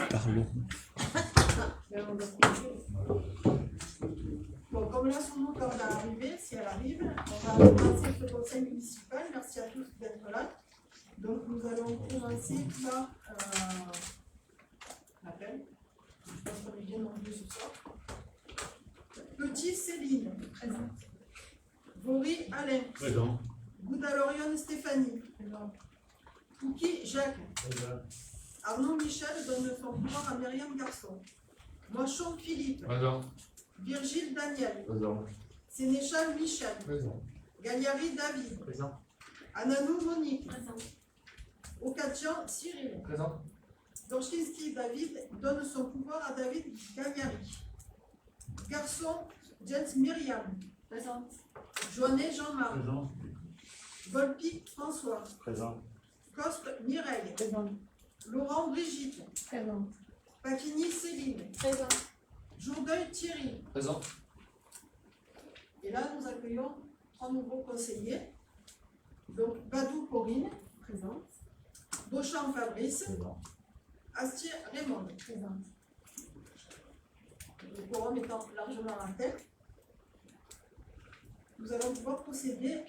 Parlons. Bon, comme là, son nom tarde à arriver, si elle arrive, on va commencer le conseil municipal. Merci à tous d'être là. Donc, nous allons commencer par l'appel. Je pense qu'on est bien nombreux ce soir. Petit Céline, présente. Vaury Alain. Présent. Goudalorion Stéphanie. Présent. Pouki Jacques. Présent. Arnaud Michel donne son pouvoir à Myriam Garçon. Mochon Philippe. Présent. Virgile Daniel. Présent. Sénéchal Michel. Présent. Gagliari David. Présent. Ananou Monique. Présent. Okatian Cyril. Présent. Dorchinski David donne son pouvoir à David Gagliari. Garçon Jens Myriam. Présente. Joannet Jean-Marc. Présent. Volpi François. Présent. Coste Mireille. Présente. Laurent Brigitte. Présente. Paquini Céline. Présente. Jourdeuil Thierry. Présent. Et là, nous accueillons 3 nouveaux conseillers. Donc, Badou Corinne. Présente. Beauchamp Fabrice. Présent. Astier Raymond. Présente. Le quorum étant largement en tête. Nous allons pouvoir procéder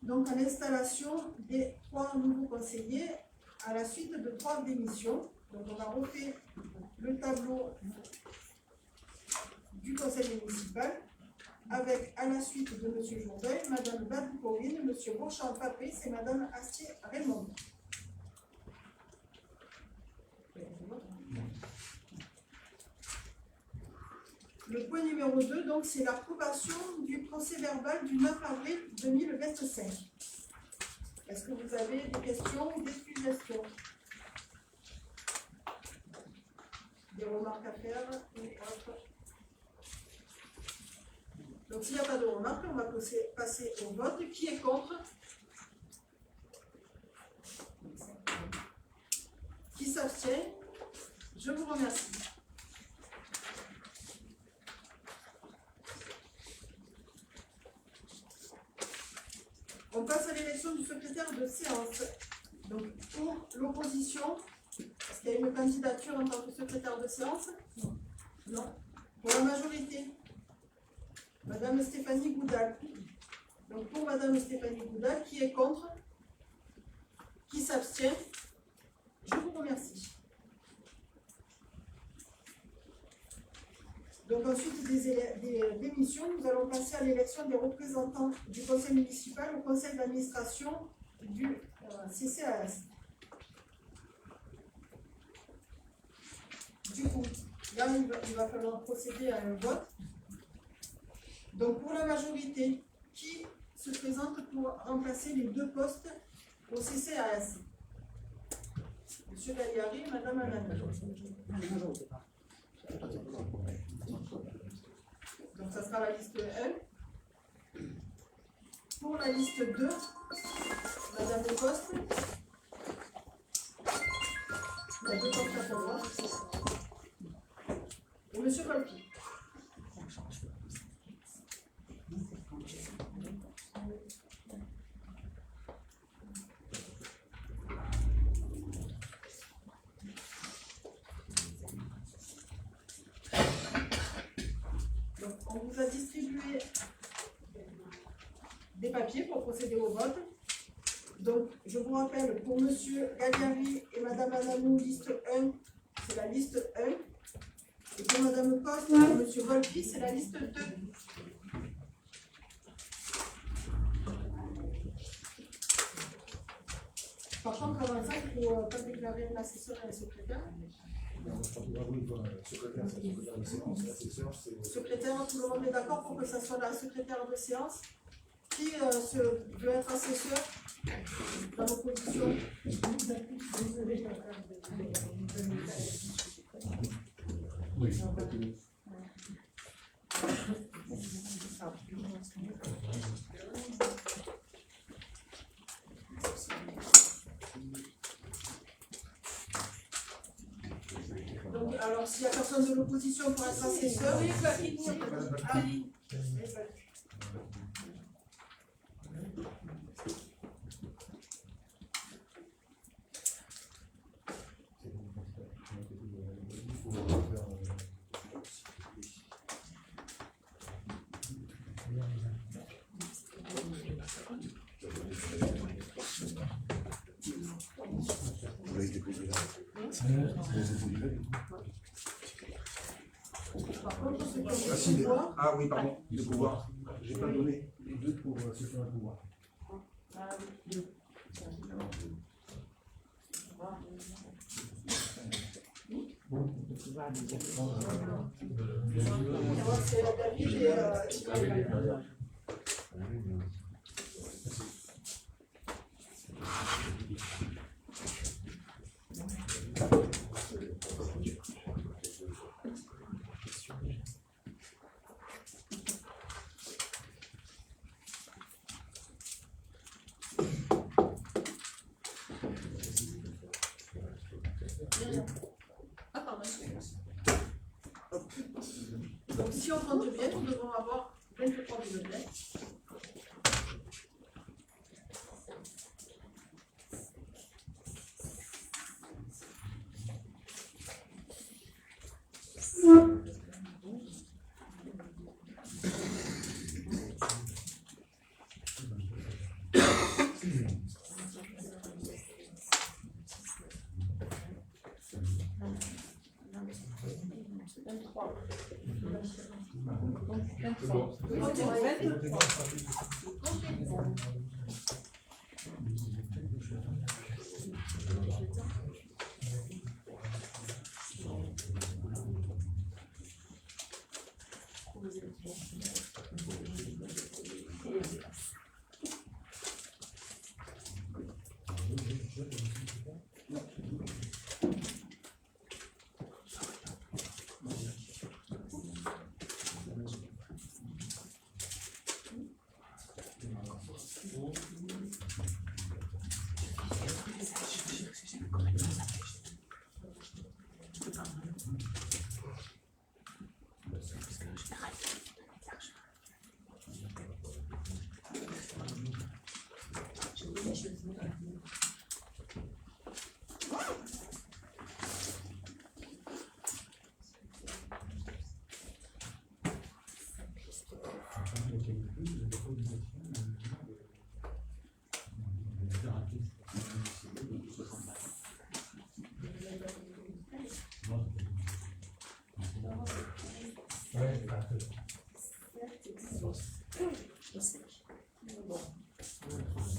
donc à l'installation des 3 nouveaux conseillers à la suite de 3 démissions. Donc on a refait le tableau du conseil municipal avec à la suite de M. Jourdeuil, Mme Badou Corinne, M. Beauchamp Fabrice et Mme Astier Raymond. Le point numéro 2, donc, c'est l'approbation du procès-verbal du 9 avril 2025. Est-ce que vous avez des questions ou des suggestions? Des remarques à faire ou autre? Donc, s'il n'y a pas de remarques, on va passer au vote. Qui est contre? Qui s'abstient? Je vous remercie. On passe à l'élection du secrétaire de séance. Donc, pour l'opposition, est-ce qu'il y a une candidature en tant que secrétaire de séance? Non. Pour la majorité, Madame Stéphanie Goudal. Donc, pour Madame Stéphanie Goudal, qui est contre? Qui s'abstient? Je vous remercie. Donc ensuite des démissions, nous allons passer à l'élection des représentants du conseil municipal au conseil d'administration du CCAS. Du coup, là il va falloir procéder à un vote. Donc pour la majorité, qui se présente pour remplacer les 2 postes au CCAS? Monsieur Gagliari et Madame Ananou. Donc ça sera la liste 1. Pour la liste 2, Madame Lecoste. Il y a 2 postes à savoir. Et Monsieur Volpi. On vous a distribué des papiers pour procéder au vote. Donc, je vous rappelle, pour M. Gagliari et Mme Ananou, liste 1, c'est la liste 1. Et pour Mme Coste et M. Volpi, c'est la liste 2. Par contre, avant ça, il ne faut pas déclarer l'assesseur et le secrétaire. Secrétaire, tout le monde est d'accord pour que ça soit la secrétaire de séance? Qui veut être assesseur dans l'opposition? Oui. Donc, alors, s'il n'y a personne de l'opposition pour être assesseur, allez. Par contre, ceux qui ont Ah, des si, pouvoirs, ah oui, pardon, le pouvoir. J'ai pas donné. Les deux pour ceux qui ont le pouvoir. c'est David et Ismaël. Ah, pardon. Donc, si on compte bien, nous devons avoir 23 bulletins.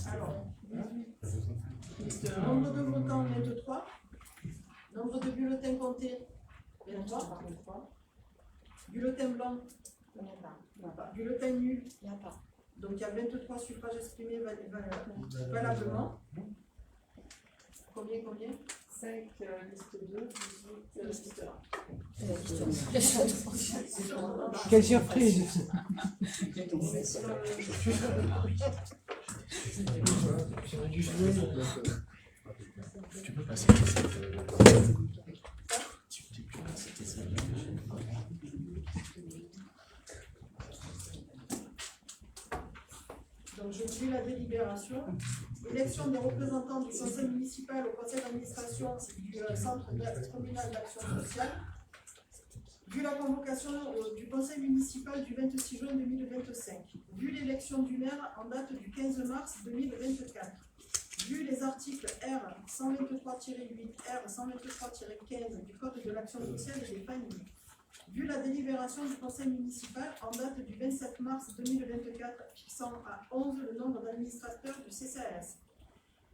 Alors, nombre de votants 23, nombre de bulletins comptés 23, bulletin blanc, bulletin nul, donc il y a 23 suffrages exprimés valablement. Combien 5 liste 2, 18 liste 1. Quelle surprise! J'aurais dû jouer. Tu peux passer. Donc je lis la délibération. Élection des représentants du conseil municipal au conseil d'administration du centre communal d'action sociale. Vu la convocation du conseil municipal du 26 juin 2025. Vu l'élection du maire en date du 15 mars 2024. Vu les articles R 123-8, R 123-15 du Code de l'action sociale et des familles. Vu la délibération du conseil municipal en date du 27 mars 2024 fixant à 11 le nombre d'administrateurs du CCAS.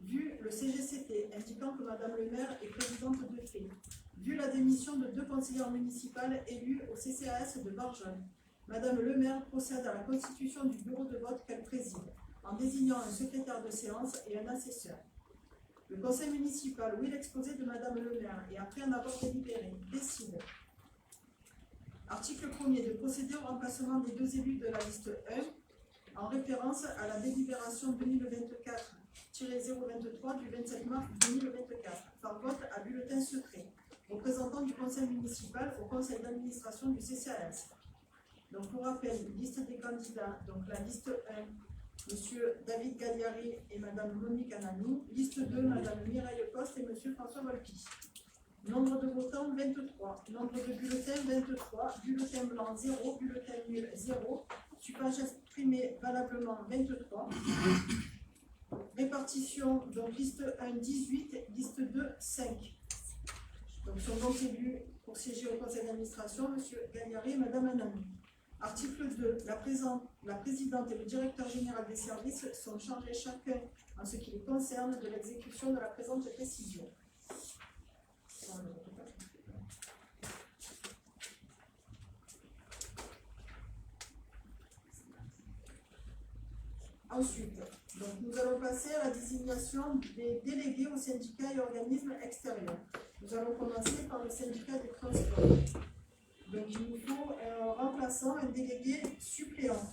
Vu le CGCT indiquant que Madame le maire est présidente de fait. Vu la démission de 2 conseillères municipales élues au CCAS de Bargeonne. Madame le maire procède à la constitution du bureau de vote qu'elle préside en désignant un secrétaire de séance et un assesseur. Le conseil municipal, oui l'exposé de Madame le maire et après en avoir délibéré, décide. Article 1er de procéder au remplacement des 2 élus de la liste 1 en référence à la délibération 2024-023 du 27 mars 2024 par vote à bulletin secret, représentant du conseil municipal au conseil d'administration du CCAS. Donc pour rappel, liste des candidats, donc la liste 1, Monsieur David Galliari et Madame Monique Ananou, liste 2, Madame Mireille Poste et Monsieur François Volpi. Nombre de votants 23, nombre de bulletins 23, bulletin blanc 0, bulletin nul 0, suffrage exprimé valablement 23. répartition, donc liste 1, 18, liste 2, 5. Donc sont donc élus pour siéger au conseil d'administration, M. Gagnari et Mme Anani. Article 2. La présidente et le directeur général des services sont chargés chacun, en ce qui les concerne, de l'exécution de la présente décision. Ensuite, donc nous allons passer à la désignation des délégués aux syndicats et organismes extérieurs. Nous allons commencer par le syndicat des transports. Donc il nous faut un remplaçant, un délégué suppléant.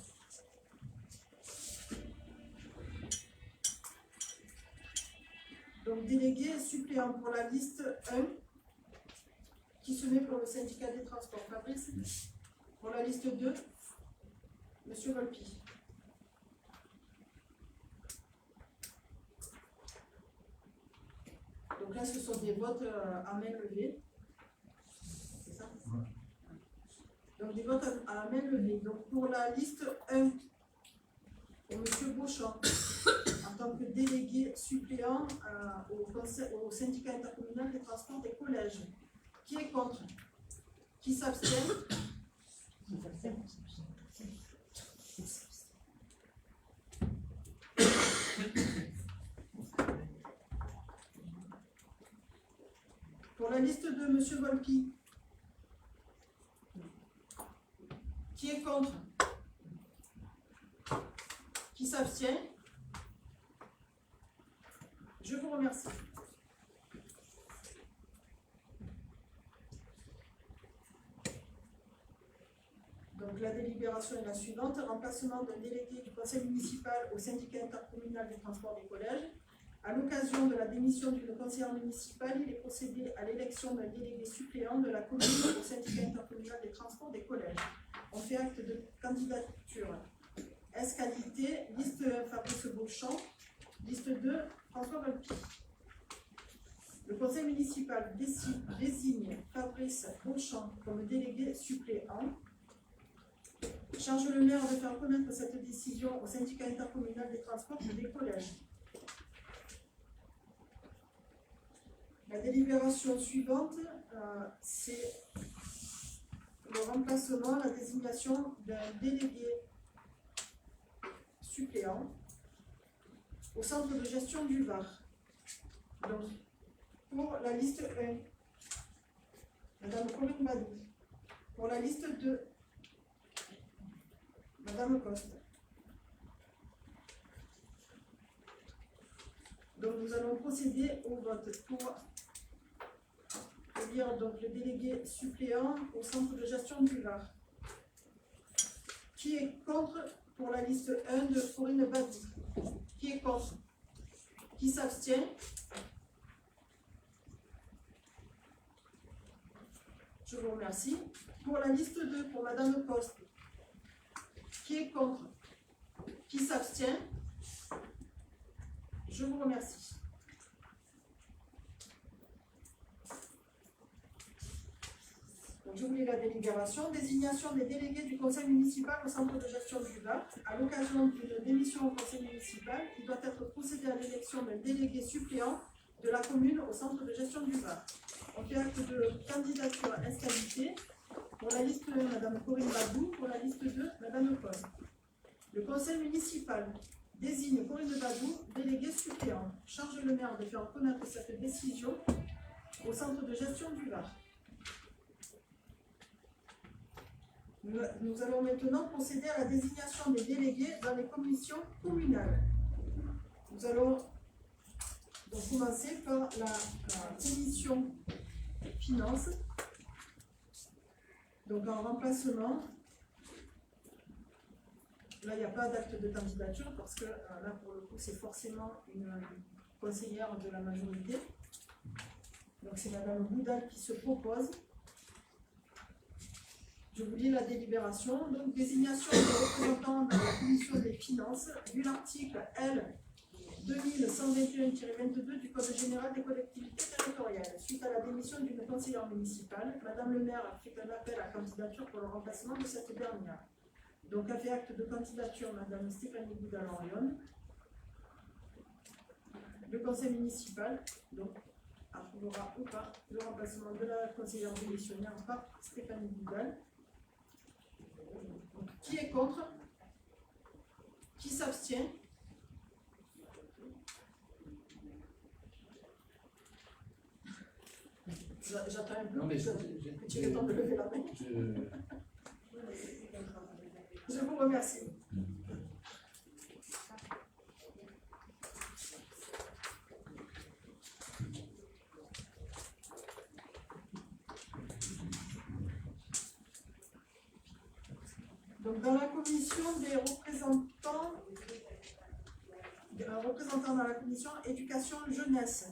Donc délégué suppléant pour la liste 1, qui se met pour le syndicat des transports. Fabrice. Pour la liste 2, M. Volpi. Donc là, ce sont des votes à main levée. C'est ça? Donc des votes à main levée. Donc pour la liste 1, pour M. Beauchamp, en tant que délégué suppléant au syndicat intercommunal des transports des collèges. Qui est contre? Qui s'abstient? Pour la liste de M. Volpi, qui est contre? Qui s'abstient? Je vous remercie. Donc la délibération est la suivante. Remplacement d'un délégué du conseil municipal au syndicat intercommunal des transports des collèges. À l'occasion de la démission d'une conseillère municipale, il est procédé à l'élection d'un délégué suppléant de la commune au syndicat intercommunal des transports des collèges. On fait acte de candidature. S-qualité, liste 1, Fabrice Beauchamp, liste 2, François Volpi. Le conseil municipal désigne Fabrice Beauchamp comme délégué suppléant. Charge le maire de faire connaître cette décision au syndicat intercommunal des transports des collèges. La délibération suivante, c'est le remplacement, la désignation d'un délégué suppléant au centre de gestion du Var. Donc, pour la liste 1, Madame Corinne Badou. Pour la liste 2, Madame Coste. Donc, nous allons procéder au vote pour élire donc le délégué suppléant au centre de gestion du Var. Qui est contre pour la liste 1 de Corinne Badou? Qui est contre? Qui s'abstient? Je vous remercie. Pour la liste 2, pour Madame Coste. Qui est contre? Qui s'abstient? Je vous remercie. Donc, je vous lis la délibération. Désignation des délégués du conseil municipal au centre de gestion du Var. À l'occasion d'une démission au conseil municipal, il doit être procédé à l'élection d'un délégué suppléant de la commune au centre de gestion du Var. On fait acte de candidature S-qualité. Pour la liste 1, Mme Corinne Badou. Pour la liste 2, Mme Coste. Le conseil municipal désigne Corinne Badou délégué suppléant. Charge le maire de faire connaître cette décision au centre de gestion du Var. Nous allons maintenant procéder à la désignation des délégués dans les commissions communales. Nous allons donc commencer par la commission finances. Donc en remplacement, là il n'y a pas d'acte de candidature parce que là pour le coup c'est forcément une conseillère de la majorité. Donc c'est Madame Boudal qui se propose. Je vous lis la délibération. Donc, désignation des représentants dans la commission des finances, vu l'article L 2121-22 du Code général des collectivités territoriales. Suite à la démission d'une conseillère municipale, Madame le maire a fait un appel à candidature pour le remplacement de cette dernière. Donc, a fait acte de candidature Madame Stéphanie Boudal-Orion. Le conseil municipal donc, approuvera ou pas le remplacement de la conseillère démissionnaire par Stéphanie Vidal. Qui est contre? Qui s'abstient? J'attends un peu Non, mais que tu aies le temps de lever la main. Je vous remercie. Donc, dans la commission des représentants, un représentant dans la commission éducation jeunesse,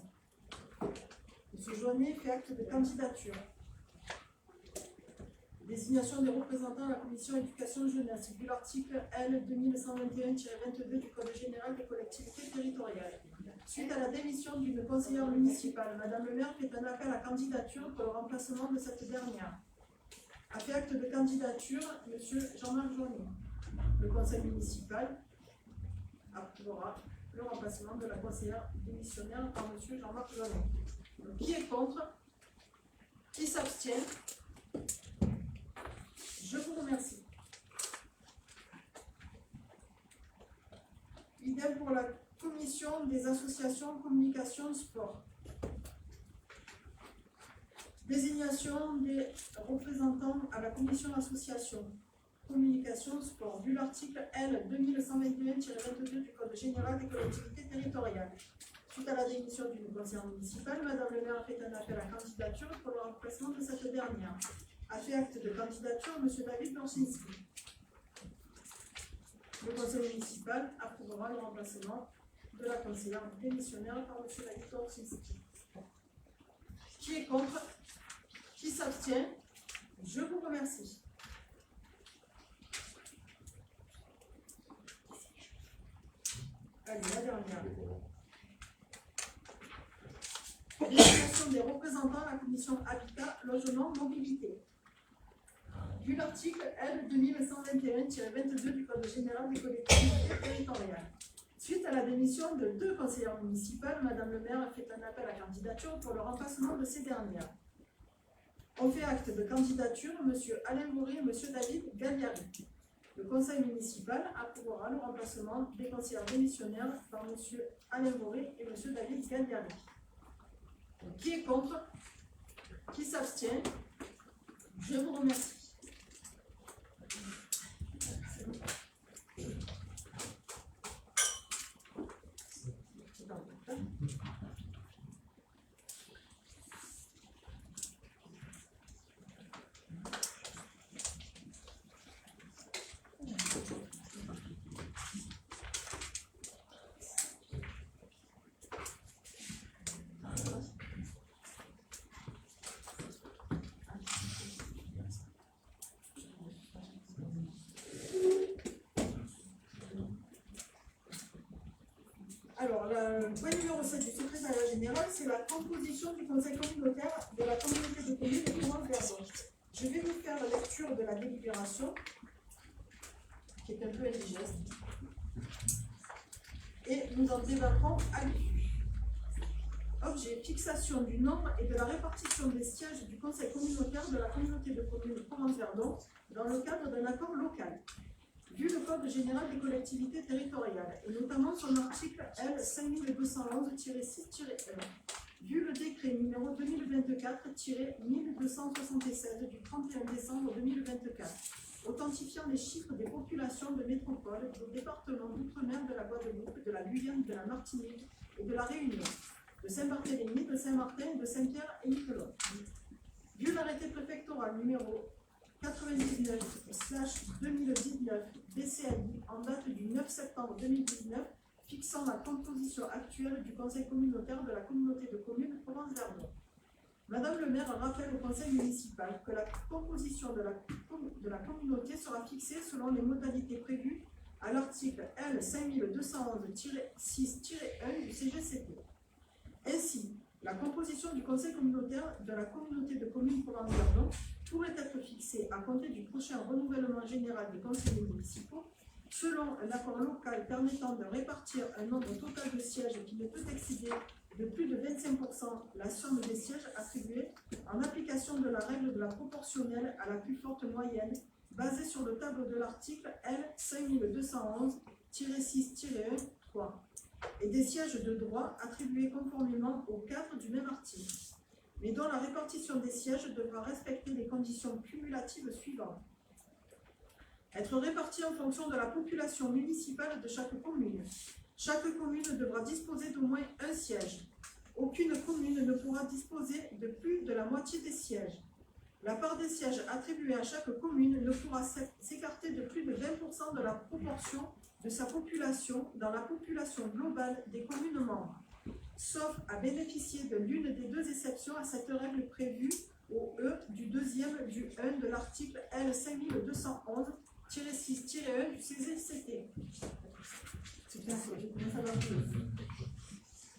M. Joignet fait acte de candidature. Désignation des représentants à la commission éducation jeunesse, vu l'article L 2121-22 du Code général des collectivités territoriales. Suite à la démission d'une conseillère municipale, Madame le maire fait un appel à candidature pour le remplacement de cette dernière. A fait acte de candidature, M. Jean-Marc Joignet. Le conseil municipal approuvera le remplacement de la conseillère démissionnaire par M. Jean-Marc Joignet. Donc, qui est contre? Qui s'abstient? Je vous remercie. Idem pour la commission des associations communication sport. Désignation des représentants à la commission association communication sport, vu l'article L 2121-22 du Code général des collectivités territoriales. Suite à la démission d'une conseillère municipale, Madame le maire a fait un appel à candidature pour le remplacement de cette dernière. A fait acte de candidature M. David Dorchinski. Le conseil municipal approuvera le remplacement de la conseillère démissionnaire par M. David Dorchinski. Qui est contre? Qui s'abstient? Je vous remercie. Allez, la dernière. Désignation des représentants à la commission Habitat, Logement, Mobilité. Vu l'article L 2121-22 du Code général des collectivités territoriales. Suite à la démission de 2 conseillères municipales, Madame le maire a fait un appel à candidature pour le remplacement de ces dernières. On fait acte de candidature M. Alain Bourré et M. David Gagliari. Le conseil municipal approuvera le remplacement des conseillères démissionnaires par M. Alain Bourré et M. David Gagliari. Qui est contre? Qui s'abstient? Je vous remercie. Alors, le point numéro 7 du secrétariat général, c'est la composition du conseil communautaire de la communauté de communes de Provence-Verdon. Je vais vous faire la lecture de la délibération, qui est un peu indigeste, et nous en débattrons à l'issue. Objet, fixation du nombre et de la répartition des sièges du conseil communautaire de la communauté de communes de Provence-Verdon dans le cadre d'un accord local. Vu le Code général des collectivités territoriales, et notamment son article L 5211-6-1, vu le décret numéro 2024-1276 du 31 décembre 2024, authentifiant les chiffres des populations de métropole des départements d'outre-mer de la Guadeloupe, de la Guyane, de la Martinique et de la Réunion, de Saint-Barthélemy, de Saint-Martin, de Saint-Pierre et Miquelon. Vu l'arrêté préfectoral numéro 99/2019 BCAI en date du 9 septembre 2019 fixant la composition actuelle du conseil communautaire de la communauté de communes Provence-Verdon. Madame le maire rappelle au conseil municipal que la composition de la communauté sera fixée selon les modalités prévues à l'article L 5211-6-1 du CGCT. Ainsi, la composition du conseil communautaire de la communauté de communes Provence-Verdon pourrait être fixée à compter du prochain renouvellement général des conseillers municipaux selon un accord local permettant de répartir un nombre total de sièges qui ne peut excéder de plus de 25% la somme des sièges attribués en application de la règle de la proportionnelle à la plus forte moyenne basée sur le tableau de l'article L 5211-6-1-3 et des sièges de droit attribués conformément au cadre du même article, mais dont la répartition des sièges devra respecter les conditions cumulatives suivantes. Être répartis en fonction de la population municipale de chaque commune. Chaque commune devra disposer d'au moins un siège. Aucune commune ne pourra disposer de plus de la moitié des sièges. La part des sièges attribués à chaque commune ne pourra s'écarter de plus de 20% de la proportion de sa population dans la population globale des communes membres, sauf à bénéficier de l'une des deux exceptions à cette règle prévue au E du deuxième du 1 de l'article L 5211-6-1 du CGCT.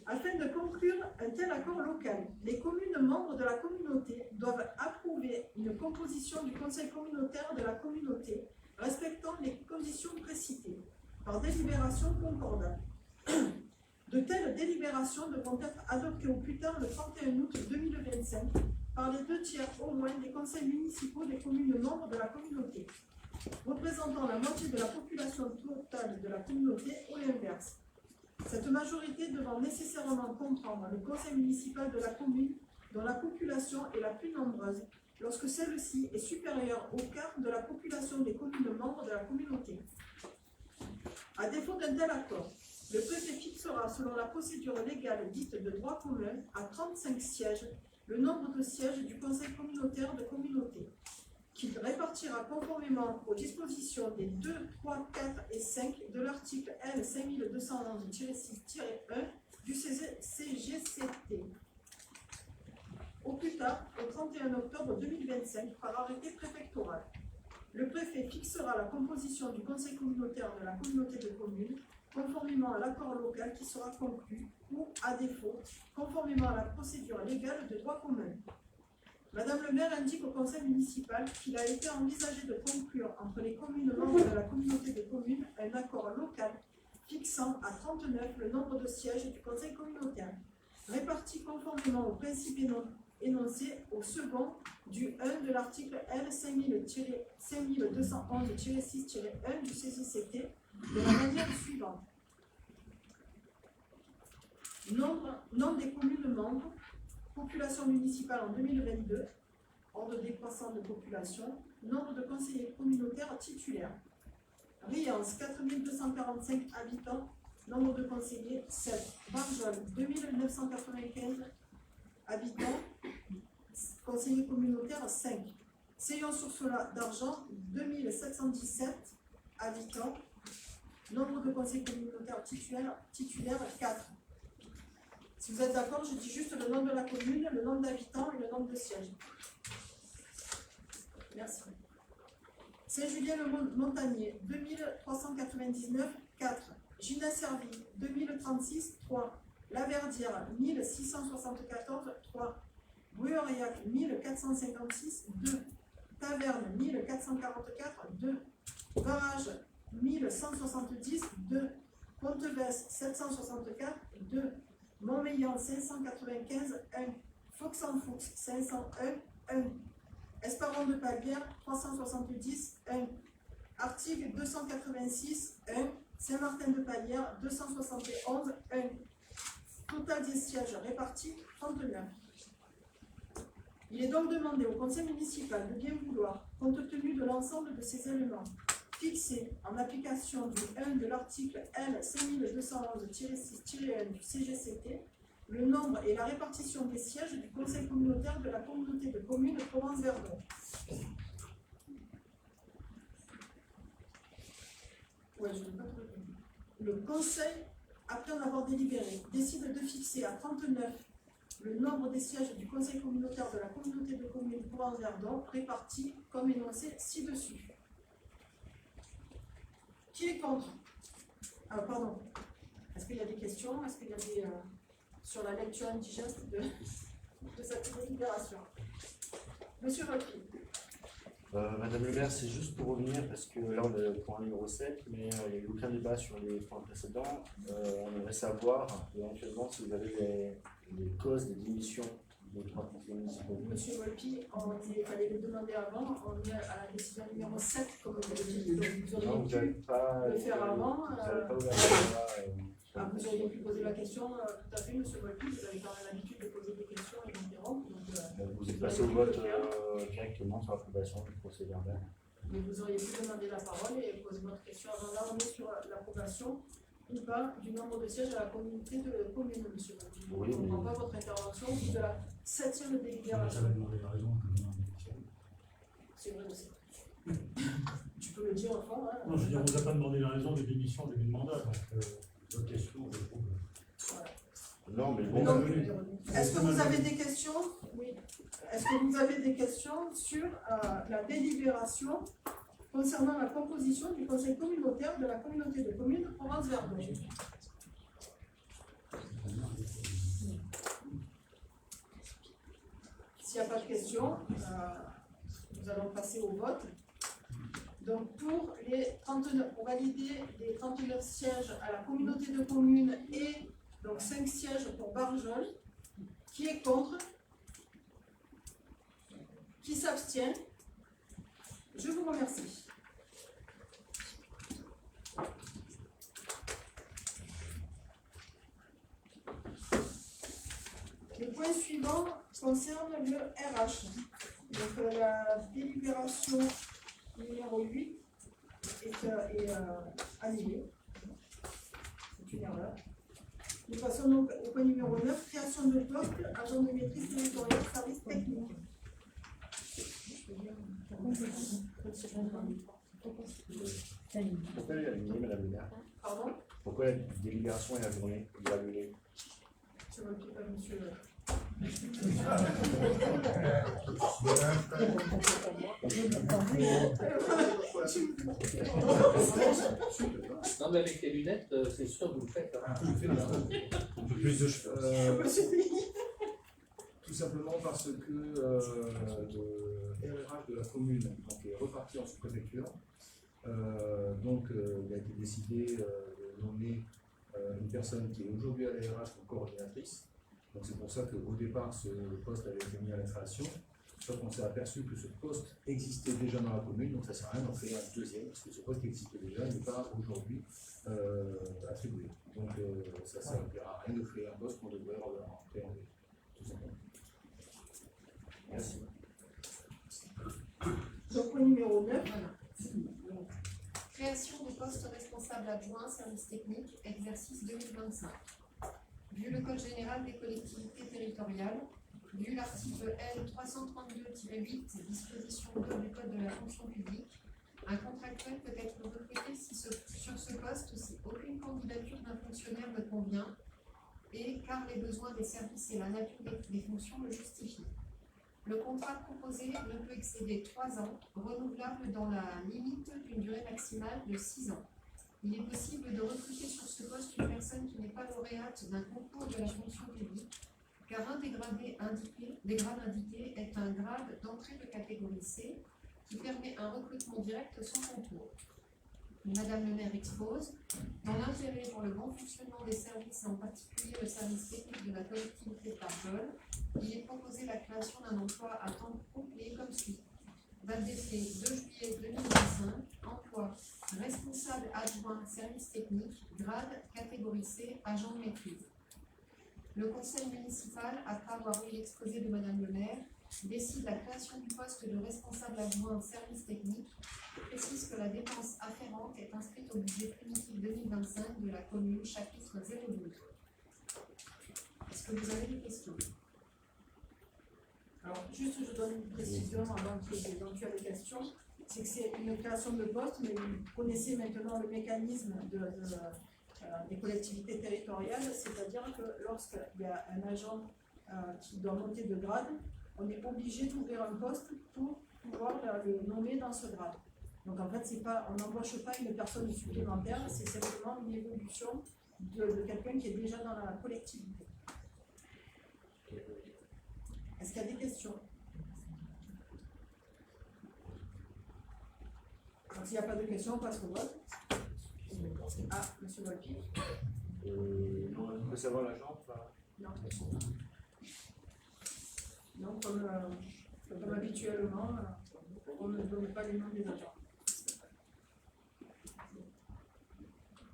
Afin de conclure un tel accord local, les communes membres de la communauté doivent approuver une composition du conseil communautaire de la communauté respectant les conditions précitées, par délibération concordante. De telles délibérations devront être adoptées au plus tard le 31 août 2025 par les 2/3 au moins des conseils municipaux des communes membres de la communauté, représentant la moitié de la population totale de la communauté ou l'inverse. Cette majorité devant nécessairement comprendre le conseil municipal de la commune dont la population est la plus nombreuse, lorsque celle-ci est supérieure au quart de la population des communes membres de la communauté. À défaut d'un tel accord, le préfet fixera, selon la procédure légale dite de droit commun, à 35 sièges, le nombre de sièges du conseil communautaire de communauté, qu'il répartira conformément aux dispositions des 2, 3, 4 et 5 de l'article L 5211-6-1 du CGCT. Au plus tard, au 31 octobre 2025, par arrêté préfectoral. Le préfet fixera la composition du conseil communautaire de la communauté de communes conformément à l'accord local qui sera conclu ou, à défaut, conformément à la procédure légale de droit commun. Madame le maire indique au conseil municipal qu'il a été envisagé de conclure entre les communes membres de la communauté de communes un accord local fixant à 39 le nombre de sièges du conseil communautaire, répartis conformément aux principes énoncés au second du 1 de l'article L 5211-6-1 du CGCT de la manière suivante. Nombre des communes membres, population municipale en 2022, ordre décroissant de population, nombre de conseillers communautaires titulaires. Riance, 4245 habitants, nombre de conseillers 7. Barjol, 2995 habitants, conseillers communautaires 5. Seyon-sur-Sola d'Argent, 2717 habitants, nombre de conseillers communautaires titulaires 4. Si vous êtes d'accord, je dis juste le nom de la commune, le nombre d'habitants et le nombre de sièges. Merci. Saint-Julien-le-Montagnier, 2399, 4. Gina-Servi, 2036, 3. Laverdière, 1674, 3. Bruauriac, 1456, 2. Taverne, 1444, 2. Barrage, 1170, 2. Pontevès, 764, 2. Montmélian 595, 1. Fox-en-Foux 501, 1. Esparon de Palière 370, 1. Artigues 286, 1. Saint-Martin de Palière 271, 1. Total des sièges répartis 39. Il est donc demandé au conseil municipal de bien vouloir, compte tenu de l'ensemble de ces éléments, fixé en application du 1 de l'article L 5211-6-1 du CGCT, le nombre et la répartition des sièges du conseil communautaire de la communauté de communes Provence-Verdon. Le conseil, après en avoir délibéré, décide de fixer à 39 le nombre des sièges du conseil communautaire de la communauté de communes Provence-Verdon, répartis comme énoncé ci-dessus. Qui est contre? Pardon. Est-ce qu'il y a des questions? Est-ce qu'il y a des... sur la lecture indigeste de cette délibération? Monsieur Rocky. Madame le maire, c'est juste pour revenir, parce que là on est au point numéro 7, mais il n'y a eu aucun débat sur les points précédents. On aimerait savoir éventuellement si vous avez les causes des démissions des trois conseillers municipaux. Monsieur Volpi, il fallait le demander avant, on est à la décision numéro 7, comme vous l'avez dit, donc vous Non, auriez vous n'avez pu pas, le faire avant. vous n'avez pas ouvert le débat. Vous auriez pu poser la question, tout à fait, monsieur Volpi, vous avez quand même l'habitude de poser des questions et d'interrompre, donc Vous êtes passé au vote directement sur l'approbation du procès verbal. mais vous auriez pu demander la parole et poser votre question avant. Là, on est sur l'approbation ou pas du nombre de sièges à la communauté de communes, monsieur Volpi. Oui, Je ne mais- comprends pas votre intervention de la 7e délibération. J'avais demandé la raison que je demande. C'est vrai aussi. Tu peux le dire au fond, hein. Non, je veux dire, on ne vous a pas demandé la raison de démission au début de mandat, donc votre question, je trouve. Voilà. Non, mais bon, Donc, est-ce que vous avez des questions? Oui. Est-ce que vous avez des questions sur la délibération concernant la composition du conseil communautaire de la communauté de communes Provence-Verdon? S'il n'y a pas de questions, nous allons passer au vote. Donc pour les 39, pour valider les 39 sièges à la communauté de communes et donc 5 sièges pour Barjol, qui est contre? Qui s'abstient? Je vous remercie. Le point suivant concerne le RH. Donc la délibération numéro 8 est annulée. C'est une erreur. Nous passons donc au point numéro 9, création de poste, agent de maîtrise territoriale, service technique. pourquoi elle est annulée, Madame le maire? Pardon? Pourquoi la délibération est annulée? Je ne m'occupe pas, monsieur. Non, mais avec les lunettes, c'est sûr, vous le faites. Hein. Un peu plus de cheveux. Tout simplement parce que le RRH de la commune donc, est reparti en sous-préfecture. Donc il a été décidé de nommer une personne qui est aujourd'hui à l'ARH comme coordinatrice. Donc c'est pour ça qu'au départ ce poste avait été mis à la création. Sauf qu'on s'est aperçu que ce poste existait déjà dans la commune, donc ça ne sert à rien d'en créer un deuxième, parce que ce poste existait déjà, il n'est pas aujourd'hui attribué. Donc ça ne servira à rien de créer un poste qu'on devrait en créer un deuxième, tout simplement. Merci. Donc point numéro 9. Création de poste responsable adjoint service technique, exercice 2025. Vu le Code général des collectivités territoriales, vu l'article L 332-8, disposition 2 du Code de la fonction publique, un contractuel peut être recruté sur ce poste si aucune candidature d'un fonctionnaire ne convient et car les besoins des services et la nature des fonctions le justifient. Le contrat proposé ne peut excéder 3 ans, renouvelable dans la limite d'une durée maximale de 6 ans. Il est possible de recruter sur ce poste une personne qui n'est pas lauréate d'un concours de la fonction publique, car un des grades indiqués est un grade d'entrée de catégorie C qui permet un recrutement direct sans concours. Madame le maire expose, dans l'intérêt pour le bon fonctionnement des services, et en particulier le service technique de la collectivité de Barjol, il est proposé la création d'un emploi à temps complet comme suit. Date d'effet 2 juillet 2025, emploi responsable adjoint service technique, grade catégorie C, agent de maîtrise. Le conseil municipal, après avoir eu l'exposé de Madame le maire, décide la création du poste de responsable adjoint service technique et précise que la dépense afférente est inscrite au budget primitif 2025 de la commune, chapitre 012. Est-ce que vous avez des questions? Alors, juste, je donne une précision avant qu'il y ait d'éventuelles questions. C'est que c'est une création de poste, mais vous connaissez maintenant le mécanisme des collectivités territoriales, c'est-à-dire que lorsqu'il y a un agent qui doit monter de grade, on est obligé d'ouvrir un poste pour pouvoir le nommer dans ce grade. Donc en fait, on n'embauche pas une personne supplémentaire, c'est simplement une évolution de quelqu'un qui est déjà dans la collectivité. Est-ce qu'il y a des questions? s'il n'y a pas de questions, on passe au vote. Ah, monsieur Volpi. On peut savoir l'agent ou pas? Non. Non, comme habituellement, on ne donne pas les noms des agents.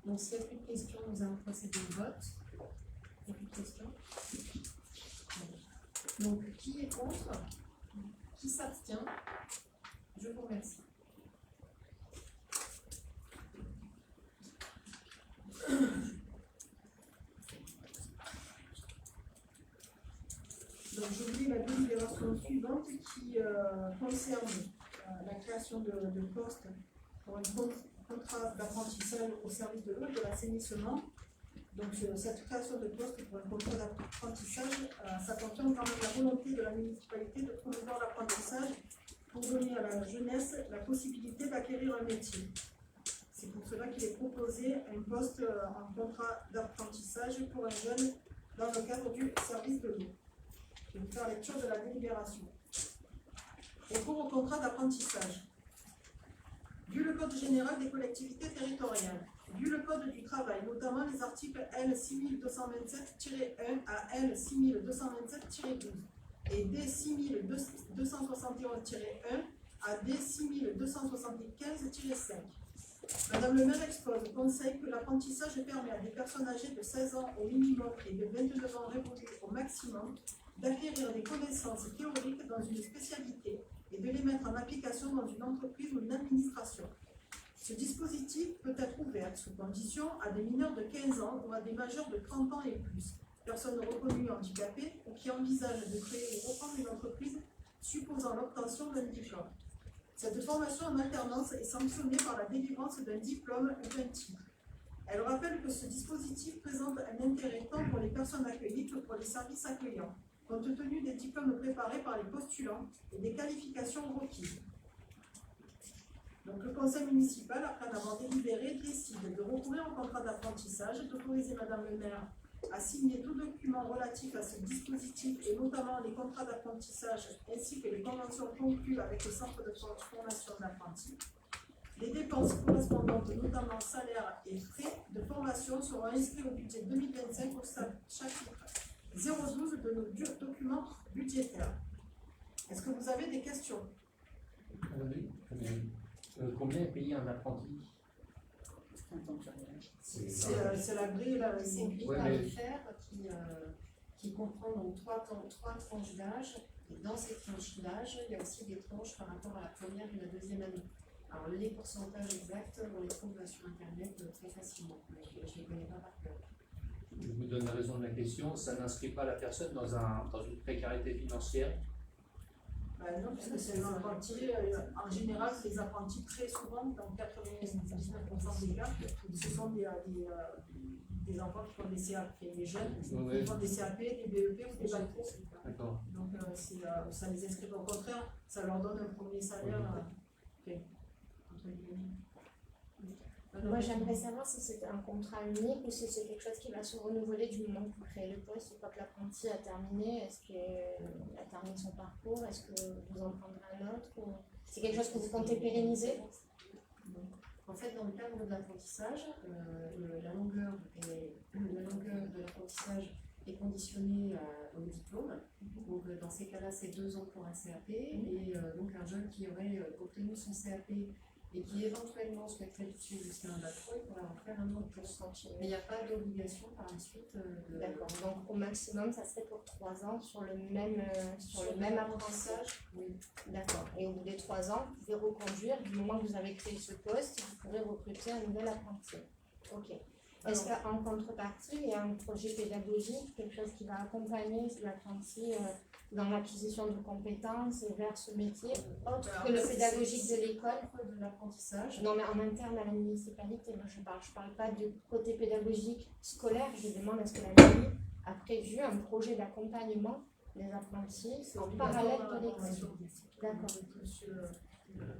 Donc, s'il n'y a plus de questions, nous allons procéder au vote. Il n'y a plus de questions. Donc, qui est contre? Qui s'abstient? Je vous remercie. Donc, je vous lis la délibération suivante qui concerne la création de postes pour un contrat d'apprentissage au service de l'eau et de l'assainissement. Donc, cette création de postes pour un contrat d'apprentissage, ça confirme quand même la volonté de la municipalité de promouvoir l'apprentissage pour donner à la jeunesse la possibilité d'acquérir un métier. C'est pour cela qu'il est proposé un poste en contrat d'apprentissage pour un jeune dans le cadre du service de l'eau. Je vais vous faire lecture de la délibération. Recours au contrat d'apprentissage. Vu le Code général des collectivités territoriales, vu le Code du travail, notamment les articles L 6227-1 à L 6227-12 et D 6271-1 à D 6275-5. Madame le maire expose au Conseil que l'apprentissage permet à des personnes âgées de 16 ans au minimum et de 29 ans révolus au maximum d'acquérir des connaissances théoriques dans une spécialité et de les mettre en application dans une entreprise ou une administration. Ce dispositif peut être ouvert sous condition à des mineurs de 15 ans ou à des majeurs de 30 ans et plus, personnes reconnues handicapées ou qui envisagent de créer ou reprendre une entreprise supposant l'obtention d'un diplôme. Cette formation en alternance est sanctionnée par la délivrance d'un diplôme ou d'un titre. Elle rappelle que ce dispositif présente un intérêt tant pour les personnes accueillies que pour les services accueillants, compte tenu des diplômes préparés par les postulants et des qualifications requises. Donc, le conseil municipal, après en avoir délibéré, décide de recourir au contrat d'apprentissage, d'autoriser Madame le maire à signer tout document relatif à ce dispositif et notamment les contrats d'apprentissage ainsi que les conventions conclues avec le centre de formation d'apprentis. Les dépenses correspondantes, notamment salaires et frais de formation, seront inscrits au budget 2025 au chapitre 012 de nos documents budgétaires. Est-ce que vous avez des questions? Oui. Combien est payé un apprenti? C'est la grille, là. C'est une grille Ouais, tarifaire qui comprend donc trois tranches d'âge. Et dans ces tranches d'âge, il y a aussi des tranches par rapport à la première et la deuxième année. Alors, les pourcentages exacts, on les trouve sur Internet très facilement. Mais je ne les connais pas par cœur. Je vous donne la raison de la question. Ça n'inscrit pas la personne dans une précarité financière. Non, puisque c'est un apprenti, en général, les apprentis, très souvent, dans 99% des cas, ce sont des enfants qui font des CAP, des jeunes, qui font des CAP, des BEP ou des bacs pro. D'accord. Donc, ça les inscrit au contraire, ça leur donne un premier salaire. Entre guillemets. Moi, j'aimerais savoir si c'est un contrat unique ou si c'est quelque chose qui va se renouveler du moment que vous créez le poste. Une fois que l'apprenti a terminé, est-ce qu'il a terminé son parcours? Est-ce que vous en prendrez un autre? C'est quelque chose que vous comptez pérenniser? En fait, dans le cadre de l'apprentissage, la longueur de l'apprentissage est conditionnée au diplôme. Donc, dans ces cas-là, c'est 2 ans pour un CAP. Et donc, un jeune qui aurait obtenu son CAP et qui éventuellement souhaiterait poursuivre jusqu'à un bac pro, il pourrait en faire un autre pour continuer. Mais il n'y a pas d'obligation par la suite de... D'accord, donc au maximum, ça serait pour 3 ans sur le même apprentissage. Oui. D'accord, et au bout des 3 ans, vous pouvez reconduire, du moment que vous avez créé ce poste, vous pourrez recruter un nouvel apprenti. Ok. Est-ce qu'en contrepartie, il y a un projet pédagogique, quelque chose qui va accompagner l'apprenti dans l'acquisition de compétences et vers ce métier, autre que le pédagogique de l'école? De l'apprentissage. Non, mais en interne à la municipalité, moi je parle pas du côté pédagogique scolaire, je demande est-ce que la mairie a prévu un projet d'accompagnement des apprentis en parallèle de l'école? D'accord.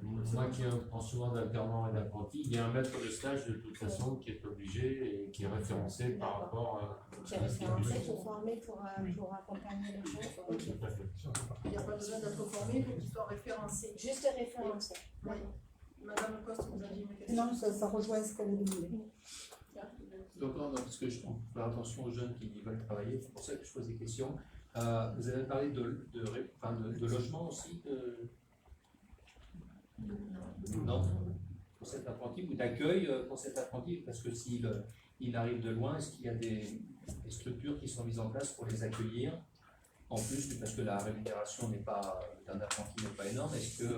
Moi qui prends souvent d'alternants et d'apprentis, il y a un maître de stage de toute façon qui est obligé et qui est référencé par rapport à. Qui est référencé, qui est formé pour accompagner les jeunes. Okay. Il n'y a pas besoin d'être formé, il faut qu'il soit référencé. Juste référencé. Oui. Madame Coste, vous aviez une question? Non, ça rejoint ce qu'elle disait. Donc, non, parce que je fais attention aux jeunes qui veulent travailler, c'est pour ça que je pose des questions. Vous avez parlé de logement aussi, non, pour cet apprenti, ou d'accueil pour cet apprenti, parce que s'il il arrive de loin, est-ce qu'il y a des structures qui sont mises en place pour les accueillir? En plus, parce que la rémunération d'un apprenti n'est pas énorme, est-ce qu'il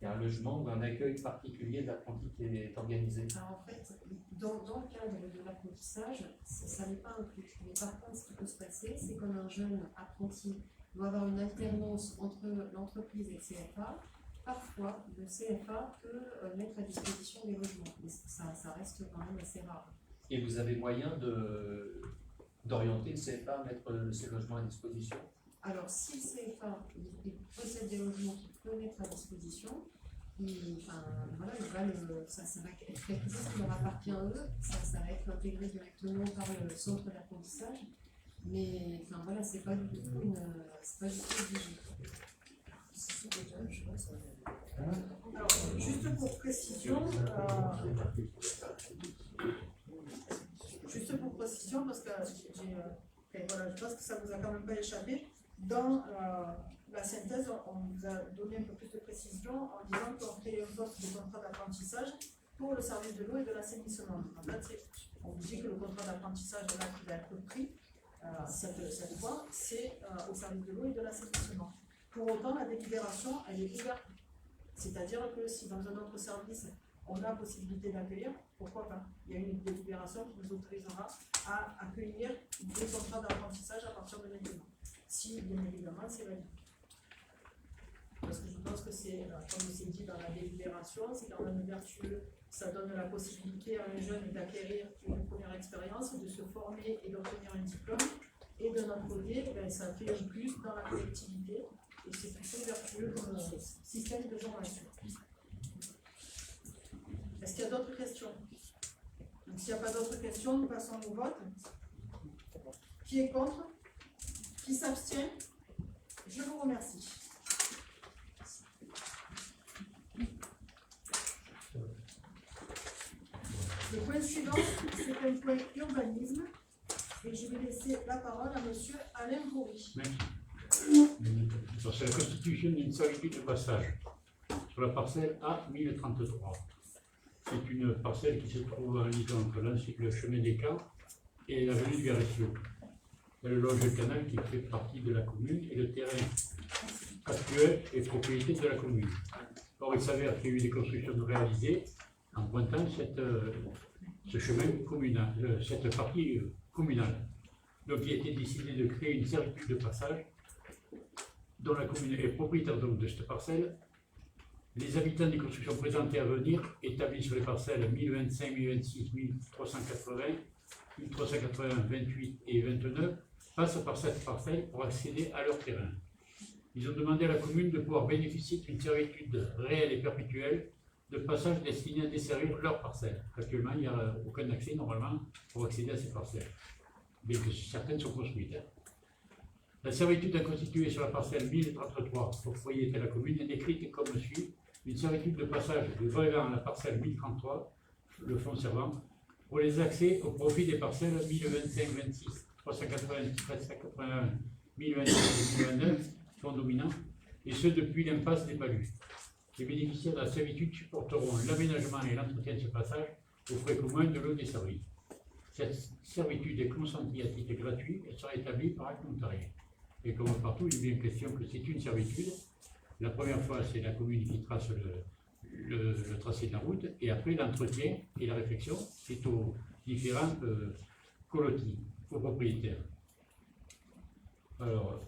y a un logement ou un accueil particulier d'apprenti qui est organisé? Alors en fait, dans le cadre de l'apprentissage, ça n'est pas inclus. Mais par contre, ce qui peut se passer, c'est comme un jeune apprenti doit avoir une alternance entre l'entreprise et le CFA. Parfois, le CFA peut mettre à disposition des logements, mais ça reste quand même assez rare. Et vous avez moyen d'orienter le CFA à mettre ces logements à disposition? Alors, si le CFA il possède des logements qu'il peut mettre à disposition, ça va être quelque chose qui leur appartient à eux, ça va être intégré directement par le centre d'apprentissage, mais c'est pas du tout obligé. Alors, juste pour précision, parce que je pense que ça ne vous a quand même pas échappé, dans la synthèse, on vous a donné un peu plus de précision en disant qu'on crée un poste de contrat d'apprentissage pour le service de l'eau et de l'assainissement. En fait, on vous dit que le contrat d'apprentissage là qui va être pris cette fois, c'est au service de l'eau et de l'assainissement. Pour autant, la délibération, elle est ouverte. C'est-à-dire que si dans un autre service, on a la possibilité d'accueillir, pourquoi pas? Il y a une délibération qui nous autorisera à accueillir des contrats d'apprentissage à partir de maintenant. Si, bien évidemment, c'est validé. Parce que je pense que c'est, comme c'est dit dans la délibération, c'est quand même vertueux. Ça donne la possibilité à un jeune d'acquérir une première expérience, de se former et d'obtenir un diplôme. Et de notre côté, ça fait un plus dans la collectivité. Et c'est plutôt vertueux comme système de formation. Est-ce qu'il y a d'autres questions? Donc, s'il n'y a pas d'autres questions, nous passons au vote. Qui est contre? Qui s'abstient? Je vous remercie. Le point suivant, c'est un point urbanisme. Et je vais laisser la parole à monsieur Alain Bourri. C'est la constitution d'une servitude de passage sur la parcelle A1033. C'est une parcelle qui se trouve en liaison entre le chemin des Camps et l'avenue du Garessio. Elle longe le canal qui fait partie de la commune et le terrain actuel est propriété de la commune. Or, il s'avère qu'il y a eu des constructions réalisées en pointant ce chemin communal, cette partie communale. Donc, il a été décidé de créer une servitude de passage dont la commune est propriétaire donc de cette parcelle. Les habitants des constructions présentées à venir, établis sur les parcelles 1025, 1026, 1380, 1380, 28 et 29, passent par cette parcelle pour accéder à leur terrain. Ils ont demandé à la commune de pouvoir bénéficier d'une servitude réelle et perpétuelle de passage destinée à desservir leur parcelle. Actuellement, il n'y a aucun accès normalement pour accéder à ces parcelles, bien que certaines sont construites. La servitude a constitué sur la parcelle 1033, propriété de la commune, est décrite comme suit: une servitude de passage de relevant à la parcelle 1033, le fonds servant, pour les accès au profit des parcelles 1025, 26, 380, 381, 1026 et 1029, fonds dominant, et ce depuis l'impasse des Palus. Les bénéficiaires de la servitude supporteront l'aménagement et l'entretien de ce passage aux frais communs de l'eau desservie. Cette servitude est consentie à titre gratuit et sera établie par acte notarié. Et comme partout, il est bien question que c'est une servitude. La première fois, c'est la commune qui trace le tracé de la route, et après l'entretien et la réflexion, c'est aux différents colotis, aux propriétaires. Alors,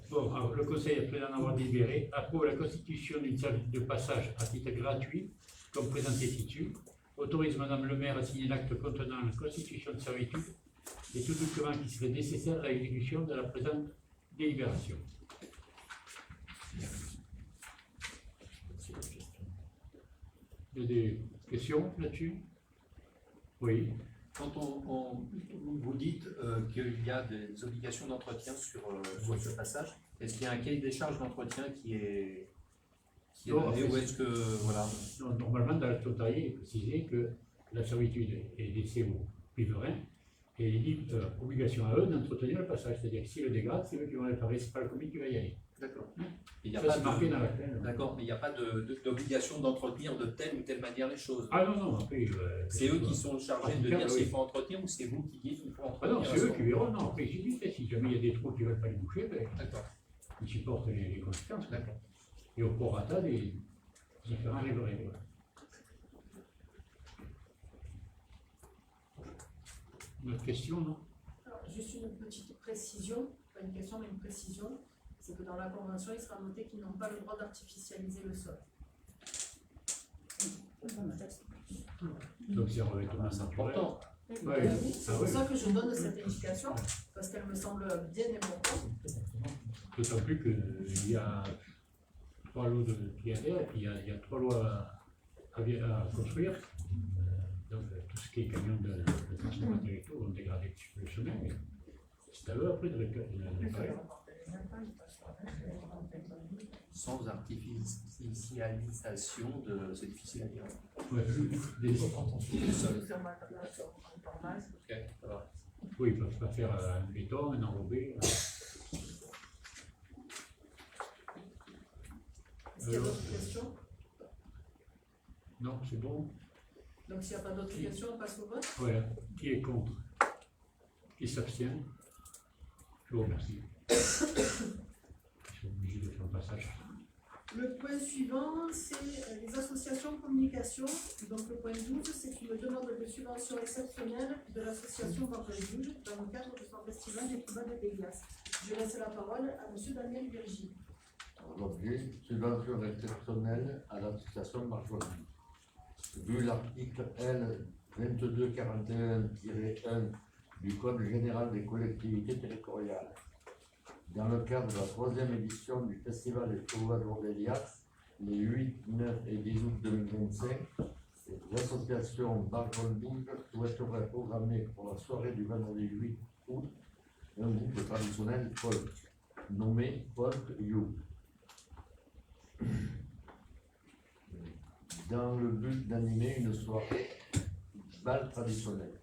le Conseil, après d'en avoir délibéré, approuve la constitution d'une servitude de passage à titre gratuit, comme présenté ci-dessus, autorise Madame le maire à signer l'acte contenant la constitution de servitude et tout document qui serait nécessaire à l'exécution de la présente délibération. Il y a des questions là-dessus? Oui. Quand vous dites qu'il y a des obligations d'entretien sur ce passage, est-ce qu'il y a un cahier des charges d'entretien qui est qui est donné, ou est-ce que, voilà. Non, normalement, dans le notarié, il est précisé que la servitude est laissée aux riverains et il dit obligation à eux d'entretenir le passage. C'est-à-dire que s'ils le dégradent, c'est eux qui vont réparer, c'est pas le commis qui va y aller. D'accord. Il n'y a Ça, pas c'est marqué de... dans la plaine. D'accord, mais il n'y a pas d'obligation d'entretenir de telle ou telle manière les choses. Ah non, non, après. C'est eux qui sont chargés de dire s'il faut entretenir ou c'est vous qui dites qu'il faut Ah entretenir. non, c'est eux qui verront. Non, après, j'ai dit, si jamais il y a des trous qui ne veulent pas les boucher, ben, D'accord. ils supportent les conséquences. D'accord. Et au prorata des différents riverains. Voilà. Une autre question, non? Alors, juste une petite précision, pas une question mais une précision, c'est que dans la convention, il sera noté qu'ils n'ont pas le droit d'artificialiser le sol. Donc c'est un revêtement C'est naturel. important. Ouais. C'est pour ça que je donne cette indication, parce qu'elle me semble bien importante. D'autant plus qu'il y a 3 lots de pierre et puis il y a 3 lots à construire. Donc tout ce qui est camion de transformateur et tout, on dégrade un petit peu le chemin. Mais c'est à eux après de réparer. Sans artificialisation de... C'est difficile à dire. Ouais, Du sol. Ok, ça va. oui, ils ne peuvent pas faire un béton, un enrobé. Est-ce qu'il y a d'autres questions? Non, c'est bon. Donc s'il n'y a pas d'autres questions, on passe au vote. Voilà. Qui est contre? Qui s'abstient? Je vous remercie. Je suis obligé de faire le passage. Le point suivant, c'est les associations de communication. Donc le point 12, c'est une demande de subvention exceptionnelle de l'association Vente-Rouge dans le cadre de son festival des Troubadours des Glaces. Je laisse la parole à M. Daniel Virgile. L'objet, subvention exceptionnelle à l'association Marjolaine. Vu l'article L 2241-1 du Code général des collectivités territoriales, dans le cadre de la 3e édition du Festival des Troubadours des Lias, les 8, 9 et 10 août 2025, l'association Marjolaine souhaiterait programmer pour la soirée du vendredi 8 août un groupe traditionnel folk, nommé Folk You. Dans le but d'animer une soirée bal traditionnelle.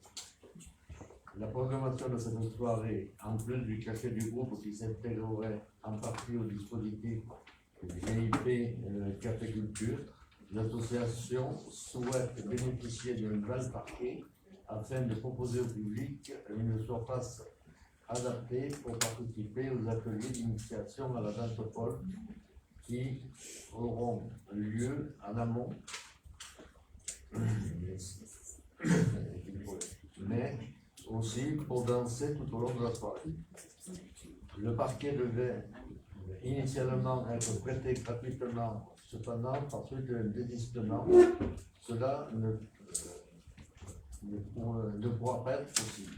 La programmation de cette soirée, en plus du cachet du groupe qui s'intégrerait en partie au dispositif GIP Café Culture, l'association souhaite bénéficier d'un bal parquet afin de proposer au public une surface adaptée pour participer aux ateliers d'initiation à la danse folk qui auront lieu en amont, mais aussi pour danser tout au long de la soirée. Le parquet devait initialement être prêté gratuitement, cependant, par suite d'un désistement, cela ne pourra pas être possible.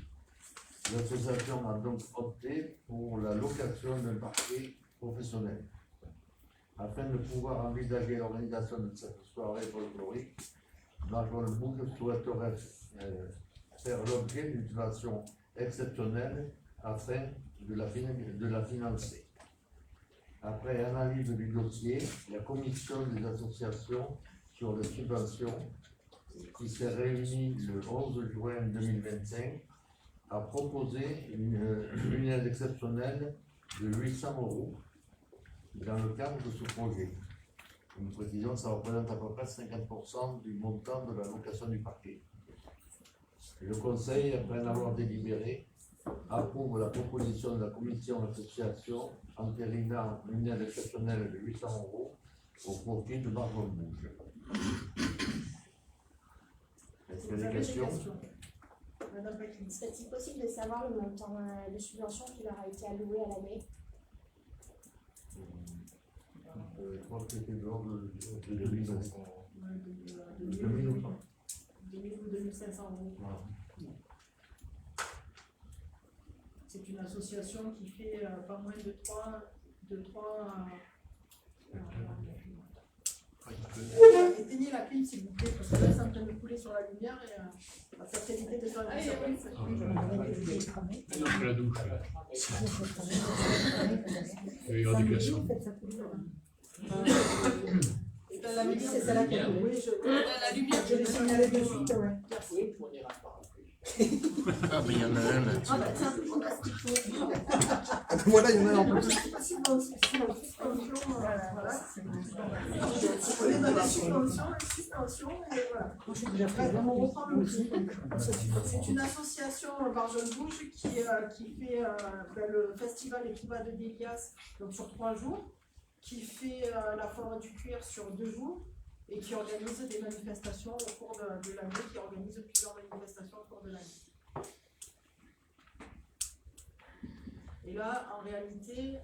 L'association a donc opté pour la location d'un parquet professionnel. Afin de pouvoir envisager l'organisation de cette soirée folklorique, Marjolaine Boucle souhaiterait faire l'objet d'une subvention exceptionnelle afin de la financer. Après analyse du dossier, la commission des associations sur les subventions, qui s'est réunie le 11 juin 2025, a proposé une aide exceptionnelle de 800 € dans le cadre de ce projet. Une précision, ça représente à peu près 50% du montant de la location du parquet. Le Conseil, après en avoir délibéré, approuve la proposition de la commission d'association entérinant une aide exceptionnelle de 800 € au profit de Marjolaine Boucle. Est-ce qu'il y a des questions? Serait-il possible de savoir le montant de subvention qui leur a été alloué à l'année? Je crois que c'était de l'ordre de 2000 €. 2000 ou pas? 2000 ou 2500 €. Voilà. C'est une association qui fait pas moins de 3 éteignez la clim s'il vous plaît, parce que là c'est en train de couler sur la lumière et on va faire éviter de faire une Non, c'est la douche. Il y aura des glaçons. la dit, c'est celle-là qu'on Oui, La lumière, Je l'ai signalé de suite, ouais. Oui, on ira pas après. Ah, mais il y en a un là-dessus. Ah bah tiens, on a ce qu'il faut. Voilà, il y en a un peu plus. Suspension, voilà. On est dans la suspension, et voilà. J'ai fait vraiment On reprend le C'est une association Barjol Bouge qui fait le festival Equiva de Délias donc sur 3 jours, qui fait la foire du cuir sur 2 jours et qui organise des manifestations au cours de l'année, qui organise plusieurs manifestations au cours de l'année. Et là, en réalité,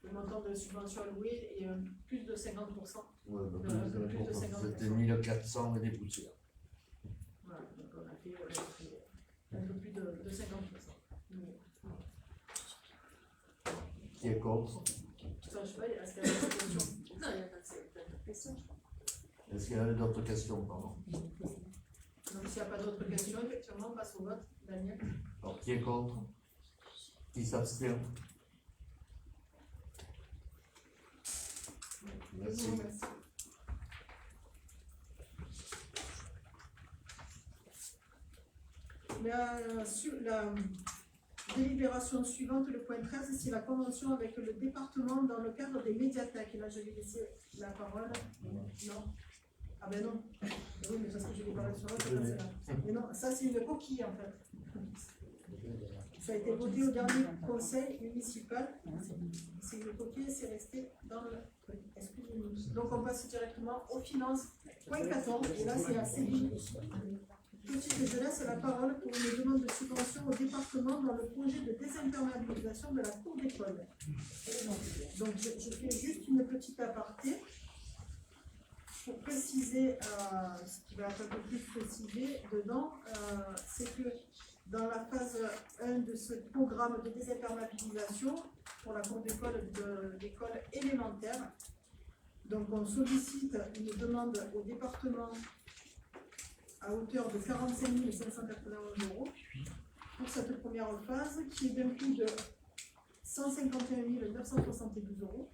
le montant de subvention allouée est plus de 50%. Ouais, bah, Plus de 50%. c'était 1400 et des poussières. Voilà, donc on a fait un peu plus de 50%. Qui est contre? Ça, je sais pas, est-ce qu'il y a d'autres questions? Non, il n'y a pas de question. Est-ce qu'il y avait d'autres questions, pardon? Donc s'il n'y a pas d'autres questions, effectivement, on passe au vote. Daniel? Alors, qui est contre? Qui s'abstient? Merci. La délibération suivante, le point 13, c'est la convention avec le département dans le cadre des médiathèques. Et là, je vais laisser la parole. Non. Ah ben non. Oui, mais parce que je vais parler sur l'autre, c'est pas celle-là. Mais non, ça c'est une coquille en fait. Ça a été voté au dernier conseil municipal. C'est une coquille, c'est resté dans le truc. Excusez-nous. Donc on passe directement aux finances. Point 14, et là c'est à Céline. Petite, je laisse la parole pour une demande de subvention au département dans le projet de désimperméabilisation de la cour d'école. Donc je fais juste une petite aparté pour préciser ce qui va être un peu plus précisé dedans, c'est que dans la phase 1 de ce programme de désimperméabilisation pour la cour d'école élémentaire, donc on sollicite une demande au département à hauteur de 45 591 € pour cette première phase qui est d'un coût de 151 972 €,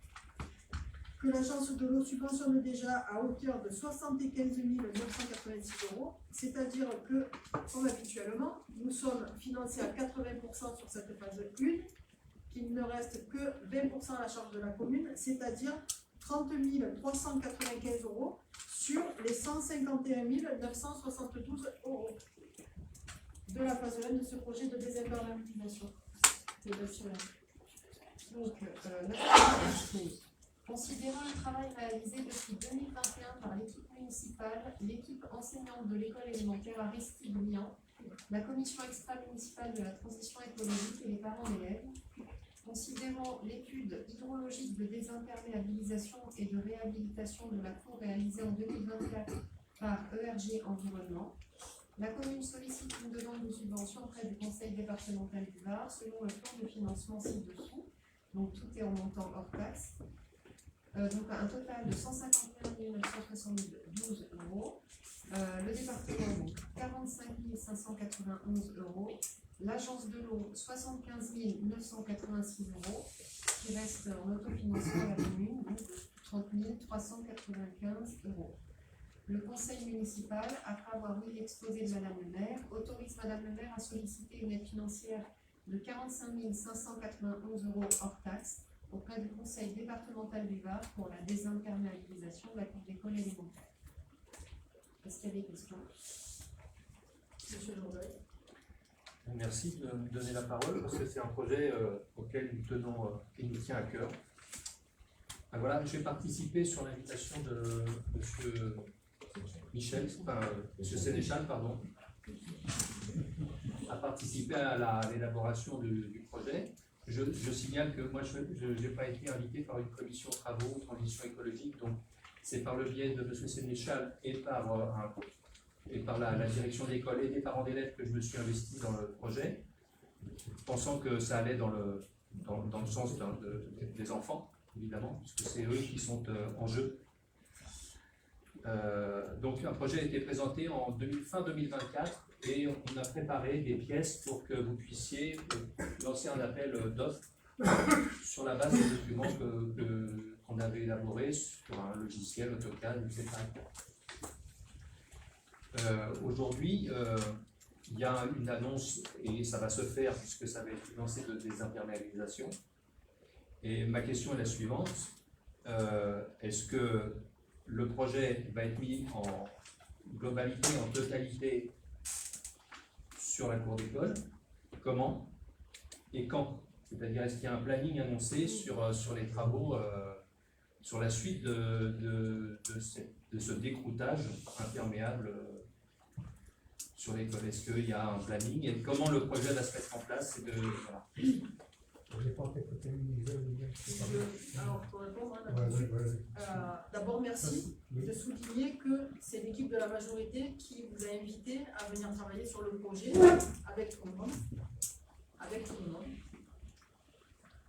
que l'agence de l'eau subventionne déjà à hauteur de 75 986 €, c'est-à-dire que, comme habituellement, nous sommes financés à 80% sur cette phase 1, qu'il ne reste que 20% à la charge de la commune, c'est-à-dire 30 395 € sur les 151 972 € de la phase 1 de ce projet de désimperméabilisation. Donc, considérant le travail réalisé depuis 2021 par l'équipe municipale, l'équipe enseignante de l'école élémentaire Aristide-Briand, la commission extra-municipale de la transition écologique et les parents d'élèves, considérant l'étude hydrologique de désimperméabilisation et de réhabilitation de la cour réalisée en 2024 par ERG Environnement, la commune sollicite une demande de subvention auprès du conseil départemental du Var selon le plan de financement ci-dessous. Donc tout est en montant hors taxe. Donc un total de 151 972 €. Le département, donc 45 591 €. L'agence de l'eau, 75 986 €, qui reste en autofinancement à la commune, donc 30 395 €. Le conseil municipal, après avoir lu l'exposé de Madame le maire, autorise Madame le maire à solliciter une aide financière de 45 591 € hors taxe auprès du conseil départemental du Var pour la désimperméabilisation de la cour d'école élémentaire. Est-ce qu'il y a des questions? Monsieur Jourdain. Merci de me donner la parole parce que c'est un projet auquel nous tenons, qui nous tient à cœur. Voilà, je vais participer sur l'invitation de monsieur Michel, monsieur Sénéchal, pardon, à participer à l'élaboration du projet. Je signale que moi, je n'ai pas été invité par une commission travaux, transition écologique, donc c'est par le biais de monsieur Sénéchal et par la direction de l'école et des parents d'élèves que je me suis investi dans le projet, pensant que ça allait dans le sens des enfants, évidemment, puisque c'est eux qui sont en jeu. Donc un projet a été présenté en fin 2024 et on a préparé des pièces pour que vous puissiez lancer un appel d'offres sur la base des documents qu'on avait élaboré sur un logiciel AutoCAD, etc. Aujourd'hui, il y a une annonce, et ça va se faire puisque ça va être financé de désimperméabilisation. Et ma question est la suivante. Est-ce que le projet va être mis en globalité, en totalité sur la cour d'école? Comment et quand? C'est-à-dire, est-ce qu'il y a un planning annoncé sur les travaux, sur la suite de ce décroutage imperméable sur l'école? Est-ce qu'il y a un planning et comment le projet va se mettre en place? Voilà. Alors, pour répondre, d'abord, merci de souligner que c'est l'équipe de la majorité qui vous a invité à venir travailler sur le projet avec tout le monde. Avec tout le monde.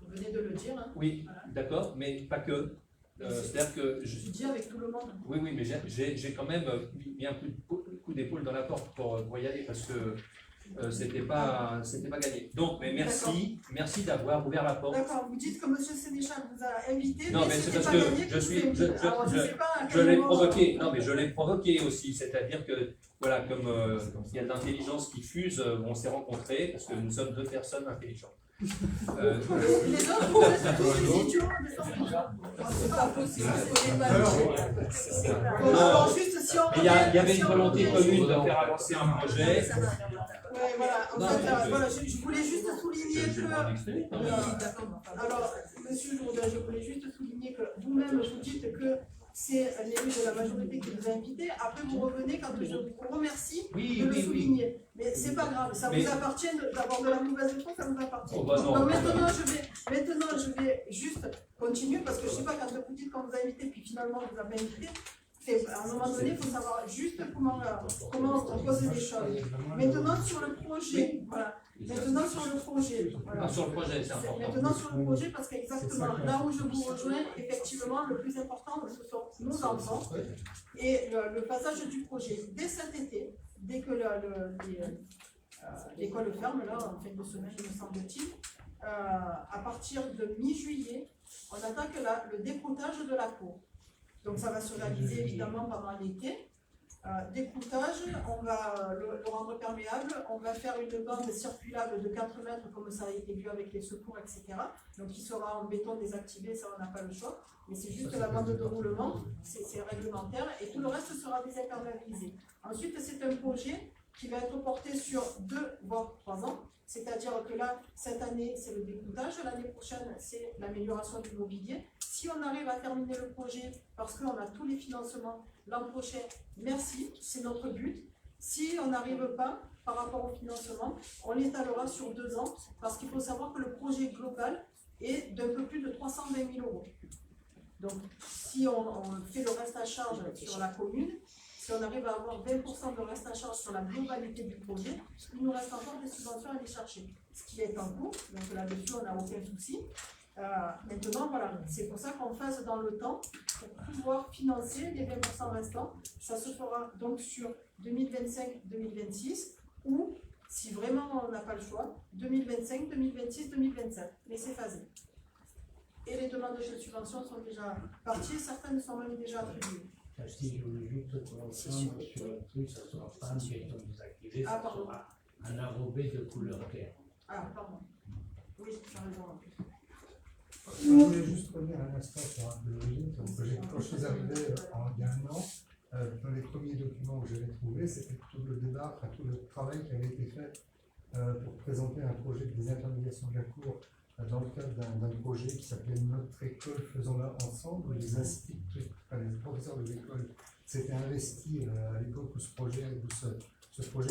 Vous venez de le dire. Hein. Oui, voilà. D'accord, mais pas que. C'est-à-dire que je dis avec tout le monde. Oui, mais j'ai quand même mis un coup d'épaule dans la porte pour y aller parce que c'était pas gagné. Donc, mais merci d'avoir ouvert la porte. D'accord, vous dites que M. Sénéchal vous a invité. Non, mais c'est parce que je l'ai provoqué. Non, mais je l'ai provoqué aussi. C'est-à-dire que, voilà, comme il y a de l'intelligence qui fuse, on s'est rencontrés parce que nous sommes deux personnes intelligentes. Les autres, vous êtes tous des idiots, c'est pas possible. Il y avait une volonté commune de faire avancer un projet. Ouais, voilà. Je voulais juste souligner que. Alors, monsieur Jourdain, je voulais juste souligner que vous-même, vous dites que c'est l'élu de la majorité qui vous a invité. Après, vous revenez quand je vous remercie de le souligner. Mais c'est pas grave, ça vous appartient d'avoir de la mauvaise réponse, ça vous appartient. Oh bah non. Donc maintenant, je vais juste continuer parce que je sais pas quand vous dites qu'on vous a invité, puis finalement on vous a pas invité. À un moment donné, il faut savoir juste comment on pose les choses. Maintenant sur le projet, voilà. Maintenant sur le projet. Voilà. Sur le projet, c'est important. Maintenant sur le projet, parce qu'exactement là où je vous rejoins, effectivement, le plus important, ce sont nos enfants et le passage du projet. Dès cet été, dès que l'école ferme, là, en fin de semaine, me semble-t-il, à partir de mi-juillet, on attaque le décroutage de la cour. Donc ça va se réaliser évidemment pendant l'été. Décroutage, on va le rendre perméable, on va faire une bande circulable de 4 mètres comme ça a été vu avec les secours, etc. Donc qui sera en béton désactivé, ça on n'a pas le choix. Mais c'est juste la bande de roulement, c'est réglementaire et tout le reste sera désimperméabilisé. Ensuite, c'est un projet qui va être porté sur 2 voire 3 ans. C'est-à-dire que là, cette année, c'est le découtage, l'année prochaine, c'est l'amélioration du mobilier. Si on arrive à terminer le projet, parce qu'on a tous les financements l'an prochain, merci, c'est notre but. Si on n'arrive pas, par rapport au financement, on l'étalera sur 2 ans, parce qu'il faut savoir que le projet global est d'un peu plus de 320 000 €. Donc, si on fait le reste à charge sur la commune, si on arrive à avoir 20% de reste à charge sur la globalité du projet, il nous reste encore des subventions à aller chercher. Ce qui est en cours, donc là-dessus, on n'a aucun souci. Maintenant, voilà, c'est pour ça qu'on fasse dans le temps pour pouvoir financer les 20% restants. Ça se fera donc sur 2025-2026 ou, si vraiment on n'a pas le choix, 2025, 2026, 2027. Mais c'est phasé. Et les demandes de subventions sont déjà parties, certaines sont même déjà attribuées. Si je veux juste reprendre sur le truc, ça sera pas un béton désactivé, ça sera un enrobé de couleur claire. Ah, pardon. Oui, j'ai raison en plus. Je voulais juste revenir un instant sur un peu l'origine. Quand je suis arrivé il y a 1 an, dans les premiers documents que j'avais trouvés, c'était tout le débat, enfin tout le travail qui avait été fait pour présenter un projet de désintermédiation de la cour dans le cadre d'un projet qui s'appelait Notre école, faisons-la ensemble, où les instituteurs, les professeurs de l'école s'étaient investis à l'époque où ce projet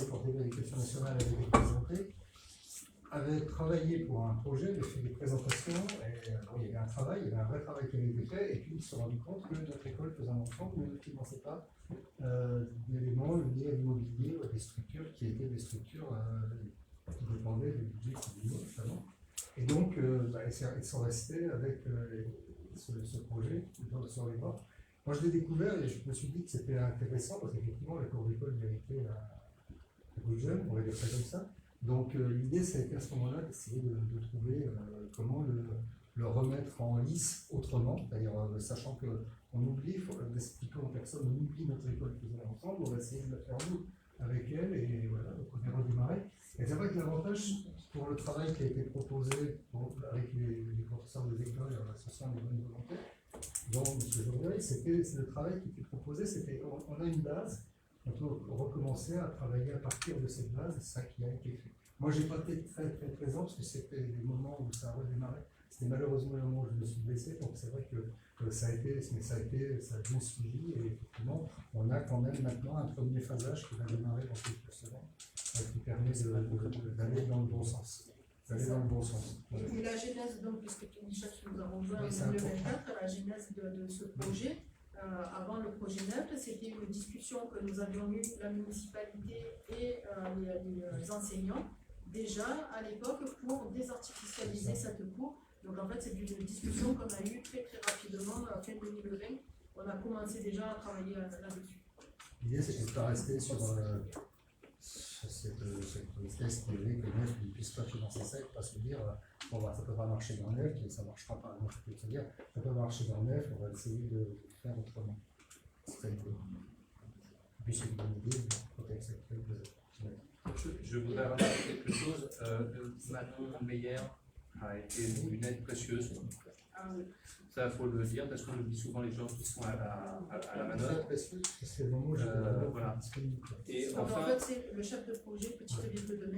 porté par l'Éducation nationale avait été présenté, avaient travaillé pour un projet, avaient fait des présentations, et il y avait un travail, il y avait un vrai travail qui avait été fait, et puis ils se sont rendus compte que notre école faisant ensemble ne finançait pas d'éléments liés à l'immobilier ou à des structures qui étaient des structures qui dépendaient du budget communal notamment. Et donc, ils sont restés avec ce projet sur les bords. Moi, je l'ai découvert et je me suis dit que c'était intéressant parce qu'effectivement, la cour d'école méritait un coup de jeune, on va dire ça comme ça. Donc, l'idée, ça a été à ce moment-là d'essayer de trouver comment le remettre en lice autrement, c'est-à-dire sachant qu'on oublie, il faut expliquer aux personnes, on oublie notre école qu'ils ont ensemble, on va essayer de la faire nous avec elle, et voilà, donc on est redémarré. Et c'est vrai que l'avantage pour le travail qui a été proposé avec les professeurs des écoles et l'association des bonnes volontés, dont M. Journet, c'était le travail qui était proposé, c'était on a une base, on peut recommencer à travailler à partir de cette base, c'est ça qui a été fait. Moi, je n'ai pas été très présent parce que c'était des moments où ça a redémarré. C'était malheureusement le moment où je me suis blessé, donc c'est vrai que ça a bien suivi, et effectivement, on a quand même maintenant un premier phasage qui va démarrer dans quelques semaines, qui permet d'aller dans le bon sens. Et la genèse, donc, puisque Michel nous a rejoint en 2024, la genèse de ce projet, avant le projet NEP, c'était une discussion que nous avions eue, la municipalité et les enseignants, déjà à l'époque, pour désartificialiser cette cour. Donc en fait, c'est une discussion qu'on a eue très rapidement, fin 2020. On a commencé déjà à travailler là-dessus. L'idée, c'était de ne pas rester sur cette thèse qui est que Neuf ne puisse pas financer ça et pas se dire bon, bah, ça ne peut pas marcher dans Neuf, et ça ne marchera pas. Donc, je peux te dire, ça peut marcher dans Neuf, on va essayer de faire autrement. C'est une bonne idée. Et puis, c'est une bonne idée, le contexte actuel de Je voudrais rajouter quelque chose. Manon Meyer a été une aide précieuse. Ça, il faut le dire, parce qu'on oublie souvent les gens qui sont à la manœuvre. C'est le moment où voilà. Et enfin, en fait, c'est le chef de projet Petite Ville de demain.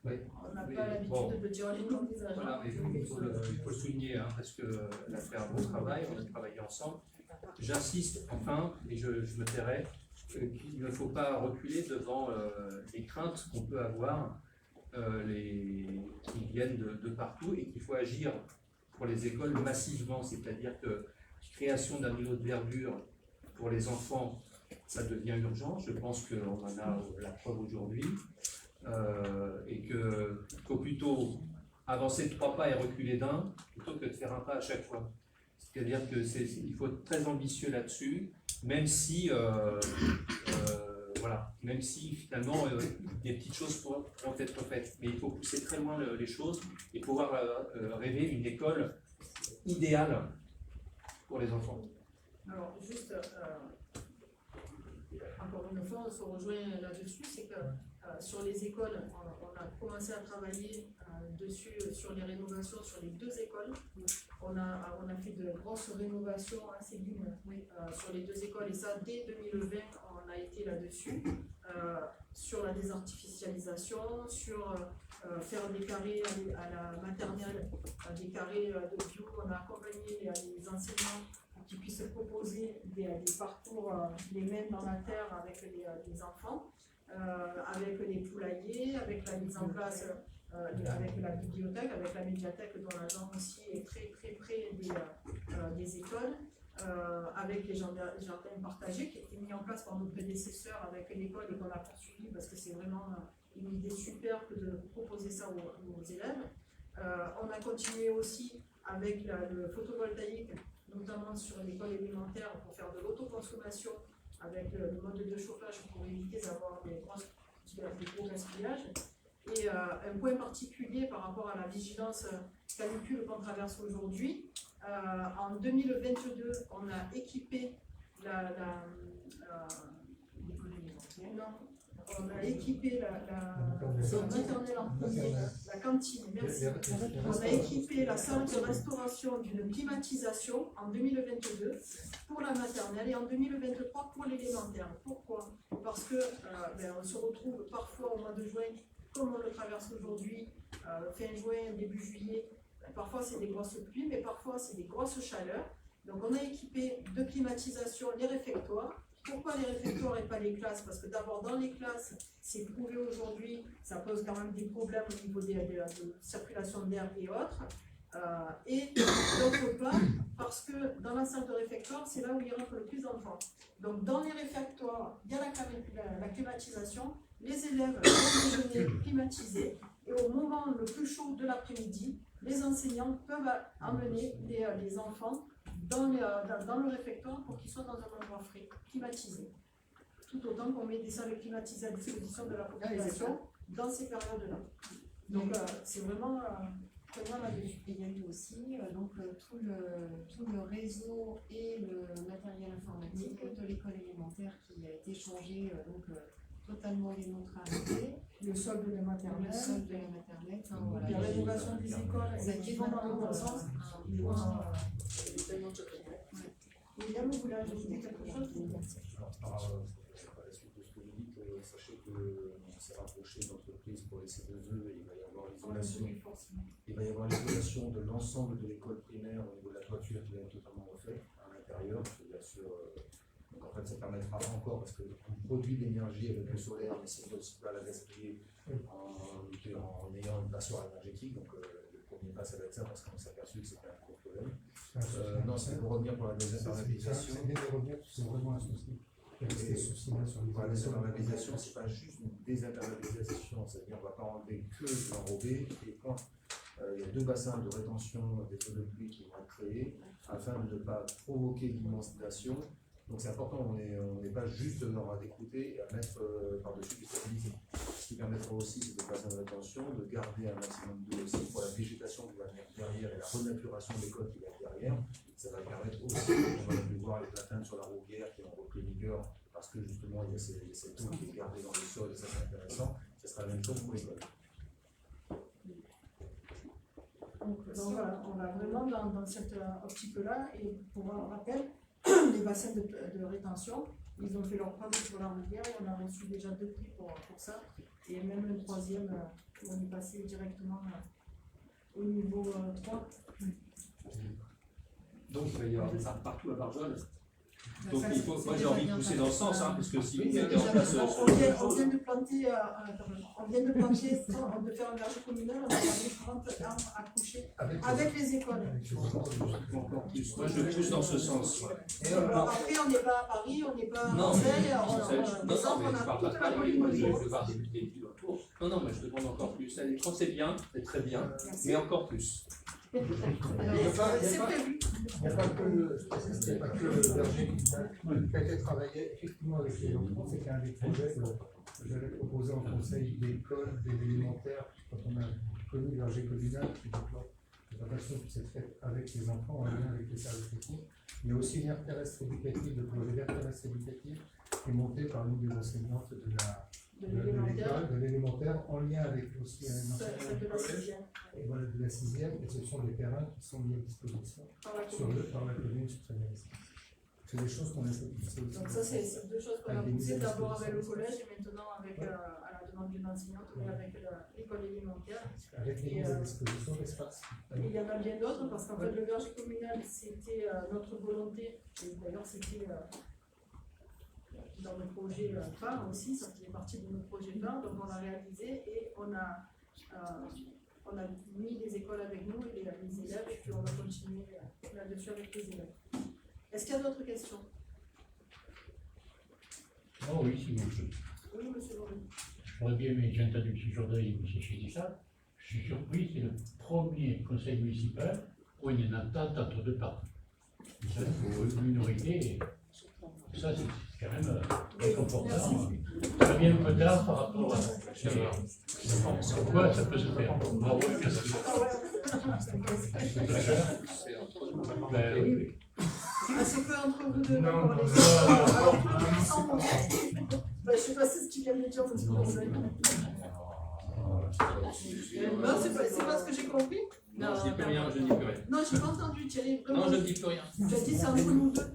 Oui. On n'a pas l'habitude de dire les noms des agents. Voilà, mais il faut le souligner, hein, parce qu'elle a fait un bon travail, on a travaillé ensemble. J'insiste, enfin, et je me tairai, qu'il ne faut pas reculer devant les craintes qu'on peut avoir, qui viennent de partout, et qu'il faut agir pour les écoles massivement, c'est-à-dire que création d'un îlot de verdure pour les enfants, ça devient urgent. Je pense qu'on en a la preuve aujourd'hui, et qu'il faut plutôt avancer de 3 pas et reculer d'un, plutôt que de faire un pas à chaque fois. C'est-à-dire qu'il faut être très ambitieux là-dessus, même si même si finalement des petites choses pourront être faites. Mais il faut pousser très loin les choses et pouvoir rêver une école idéale pour les enfants. Alors, juste, encore une fois, on se rejoint là-dessus, c'est que sur les écoles, on a commencé à travailler dessus, sur les rénovations sur les 2 écoles. On a fait de grosses rénovations assez lignes sur les 2 écoles, et ça, dès 2020, on a été là-dessus, sur la désartificialisation, sur faire des carrés à la maternelle, des carrés de bio. On a accompagné les enseignants pour qu'ils puissent proposer des parcours les mains dans la terre avec les enfants, avec les poulaillers, avec la mise en place, avec la bibliothèque, avec la médiathèque dont l'agent aussi est très près des écoles, avec les jardins partagés qui a été mis en place par nos prédécesseurs avec l'école et qu'on a poursuivi parce que c'est vraiment une idée super que de proposer ça aux élèves. On a continué aussi avec le photovoltaïque, notamment sur l'école élémentaire, pour faire de l'autoconsommation avec le mode de chauffage pour éviter d'avoir des gros gaspillages. Et un point particulier par rapport à la vigilance canicule qu'on traverse aujourd'hui, en 2022, on a équipé la maternelle en premier, la cantine, merci. On a équipé la salle de restauration d'une climatisation en 2022 pour la maternelle et en 2023 pour l'élémentaire. Pourquoi? Parce que on se retrouve parfois au mois de juin, comme on le traverse aujourd'hui, fin juin, début juillet. Parfois c'est des grosses pluies, mais parfois c'est des grosses chaleurs. Donc on a équipé de climatisation les réfectoires. Pourquoi les réfectoires et pas les classes? Parce que d'abord dans les classes, c'est prouvé aujourd'hui, ça pose quand même des problèmes au niveau de circulation d'air et autres. Et d'autre part, parce que dans la salle de réfectoire, c'est là où il rentre le plus d'enfants. Donc dans les réfectoires, il y a la climatisation, les élèves vont déjeuner climatisés, et au moment le plus chaud de l'après-midi, les enseignants peuvent emmener les enfants dans le réfectoire pour qu'ils soient dans un endroit frais, climatisé. Tout autant qu'on met des salles climatisées à disposition de la population dans ces périodes-là. Donc c'est vraiment prévoir là-dessus. Et il y a eu aussi tout le réseau et le matériel informatique de l'école élémentaire qui a été changé, totalement déneutralisé. Le sol de la maternelle. Le sol de la maternelle. Voilà. La rénovation des écoles, Ça qui va dans le bon sens. William, vous voulez ajouter quelque chose? À la suite de ce que vous dites, sachez qu'on s'est rapproché d'entreprises pour les C2E et il va y avoir l'isolation. Il va y avoir l'isolation de l'ensemble de l'école primaire au niveau de la toiture qui va être totalement refaite à l'intérieur. Bien sûr, donc en fait, ça permettra encore parce qu'on produit de l'énergie avec le solaire, mais c'est aussi pas la gaspiller en ayant une passoire énergétique. Donc le premier pas, ça va être ça parce qu'on s'est aperçu que c'était un gros problème. Non, c'est pour revenir pour la désinternalisation. C'est bien de revenir, c'est vraiment un souci. La désinternalisation, c'est pas juste une désinternalisation, c'est-à-dire qu'on ne va pas enlever que l'enrobé et quand il y a 2 bassins de rétention des eaux de pluie qui vont être créés afin de ne pas provoquer d'inondation. Donc c'est important, on n'est pas juste à découper et à mettre par-dessus du stabilisé. Ce qui permettra aussi, c'est des bassins de rétention, de garder un maximum d'eau aussi pour la végétation qui va venir derrière et la renaturation des côtes qui va être derrière. Ça va permettre aussi, on va plus voir les platanes sur la rouguère qui ont repris vigueur parce que justement il y a cette eau qui est gardée dans le sol et ça c'est intéressant. Ce sera la même chose pour l'école. Donc voilà, on va vraiment dans cette optique-là. Et pour un rappel, les bassins de rétention, ils ont fait leur preuve sur la rivière et on a reçu déjà 2 prix pour ça. Et même le 3e, on est passé directement au niveau 3. Donc il va y avoir ça partout à Barjol. Donc moi j'ai envie de pousser dans ce sens, parce que si on vient de planter, de faire un verger communal, on a 30 arbres à coucher avec les écoles. Encore plus. Moi je pousse dans ce sens. Alors après, on n'est pas à Paris, on n'est pas à Marseille, on a toute la Polynésie. Non, mais je demande encore plus. Je crois que c'est bien, c'est très bien, mais encore plus. C'est prévu. Il n'y a pas que le verger qui a été travaillé effectivement avec les enfants. C'était un des projets que j'avais proposé en conseil d'école, de l'élémentaire, quand on a connu le verger communal, qui développe la formation qui s'est faite avec les enfants en lien avec les services techniques. Il y a aussi une aire terrestre éducative, le projet d'aire terrestre éducative, qui est monté par l'une des enseignantes de l'élémentaire, en lien avec aussi un enseignant de la 6e, et ce sont des terrains qui sont mis à disposition par la commune sur cette année. C'est des choses qu'on a poussées aussi. Donc ça, c'est 2 choses qu'on a poussées, d'abord avec le collège et maintenant avec, à la demande d'une enseignante, mais avec l'école élémentaire. Avec les mises à disposition d'espace. Il y en a bien d'autres, parce qu'en fait, le verger communal, c'était notre volonté, et d'ailleurs c'était dans le projet phare aussi, ça faisait partie de notre projet phare, donc on l'a réalisé et on a mis les écoles avec nous et les élèves, et puis on va continuer là-dessus avec les élèves. Est-ce qu'il y a d'autres questions? Oh oui, si vous voulez. Oui, monsieur Laurent. J'aurais bien aimé, j'ai entendu M. Jourdain et M. Chédissa. Je suis surpris, c'est le premier conseil municipal où il y a une entente entre 2 parties. Ça, il faut une minorité. Ça, c'est quand même réconfortant. Ça vient un peu tard par rapport à pourquoi ça peut se faire. Bravo, merci. Oui. C'est que entre vous deux. Non, non, je ne sais pas si c'est ce qu'il vient de dire, parce que non, c'est pas ce que j'ai compris. Non, je dis plus rien, je ne dis plus rien. Non, j'ai pas entendu, Thierry. Non, je ne dis plus rien. Tu as dit c'est entre nous deux.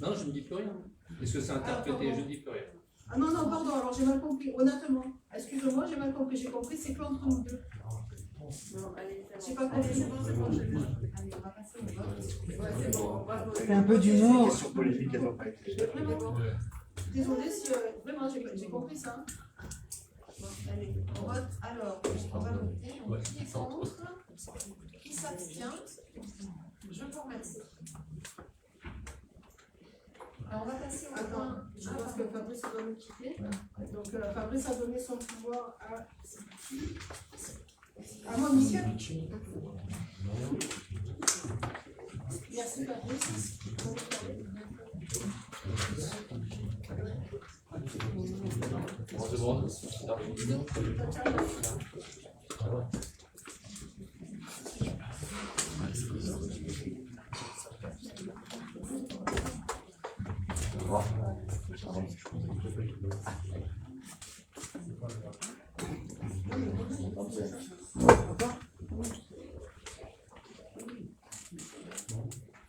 Non, je ne dis plus rien. Est-ce que c'est interprété? Je ne dis plus rien. Ah non, pardon, alors j'ai mal compris, honnêtement. Excuse-moi, j'ai mal compris. J'ai compris, c'est que entre nous deux. Non, allez, j'ai pas compris. C'est bon. Allez, on va passer au vote. Ouais, c'est bon, C'est un peu d'humour. Question polémique, elles n'ont pas été. Désolée si vraiment j'ai compris ça. Bon, allez, on vote. Alors, on va voter. Qui est contre? Qui s'abstient? Je vous remercie. Alors, on va passer au point. Je pense que Fabrice doit nous quitter. Donc, Fabrice a donné son pouvoir à Monique. Merci, Fabrice. C'est bon.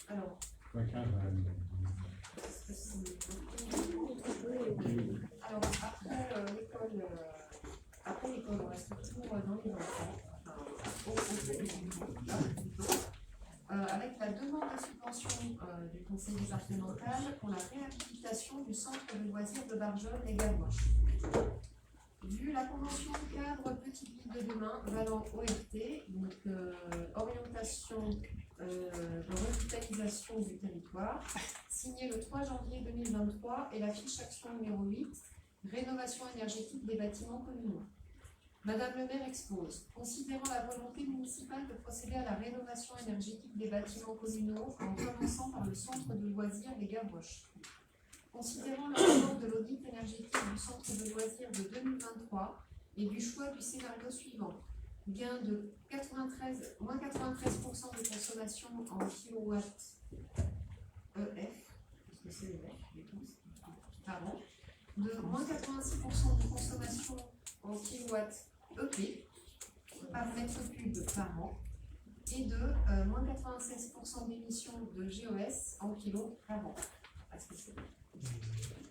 Alors, alors après l'école, on reste toujours dans les enfants, avec la demande de subvention du conseil départemental pour la réhabilitation du centre de loisirs de Barjol et Gavroche. Vu la convention cadre Petite Ville de demain valant ORT, donc orientation de revitalisation du territoire, signée le 3 janvier 2023, et la fiche action numéro 8, rénovation énergétique des bâtiments communaux. Madame le maire expose, considérant la volonté municipale de procéder à la rénovation énergétique des bâtiments communaux en commençant par le centre de loisirs des Gavroches. Considérant le rapport de l'audit énergétique du centre de loisirs de 2023 et du choix du scénario suivant, gain de moins 93% de consommation en kilowatts EF, parce que c'est EF, pardon, de moins 86% de consommation en kilowatts EP par mètre cube par an et de moins 96% d'émissions de GOS en kilos par an.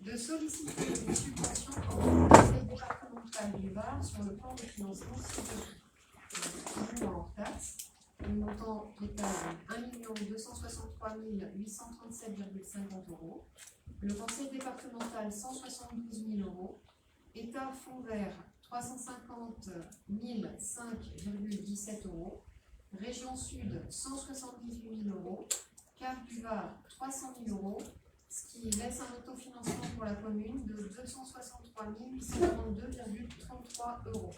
De solliciter une subvention en conseil départemental du Var sur le plan de financement ci-dessus. En taxe, le montant total de 1 263 837,50 €. Le conseil départemental 172 000 €. État fonds vert 350 005,17 €. Région Sud 178 000 €. Carte du Var 300 000 €. Ce qui laisse un autofinancement pour la commune de 263 832,33 €.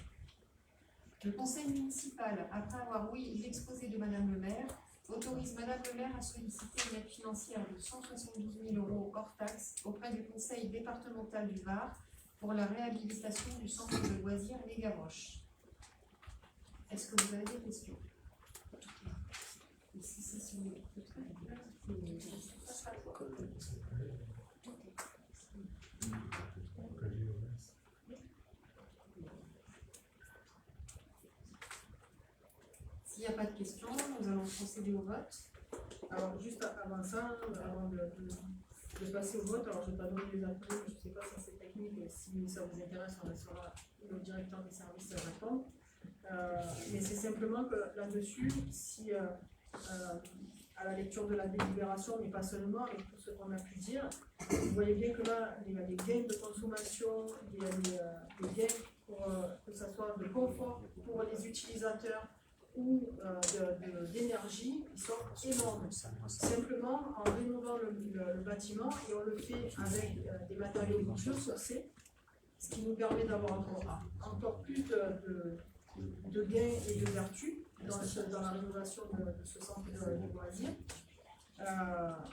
Le conseil municipal, après avoir ouï l'exposé de Madame le maire, autorise Madame le maire à solliciter une aide financière de 172 000 € hors taxe auprès du conseil départemental du Var pour la réhabilitation du centre de loisirs Les Gavroches. Est-ce que vous avez des questions? Ici, c'est sur le S'il n'y a pas de questions, nous allons procéder au vote. Alors, juste avant ça, avant de passer au vote, alors je ne vais pas donner les appels, je ne sais pas si c'est technique, et si ça vous intéresse, on laissera le directeur des services répondre. Mais c'est simplement que là-dessus, si à la lecture de la délibération, mais pas seulement, avec tout ce qu'on a pu dire, vous voyez bien que là, il y a des gains de consommation, il y a des gains pour que ce soit de confort pour les utilisateurs ou d'énergie, ils sont énormes. Simplement, en rénovant le bâtiment, et on le fait avec des matériaux biosourcés, ce qui nous permet d'avoir encore plus de gains et de vertus dans la rénovation de ce centre de loisirs.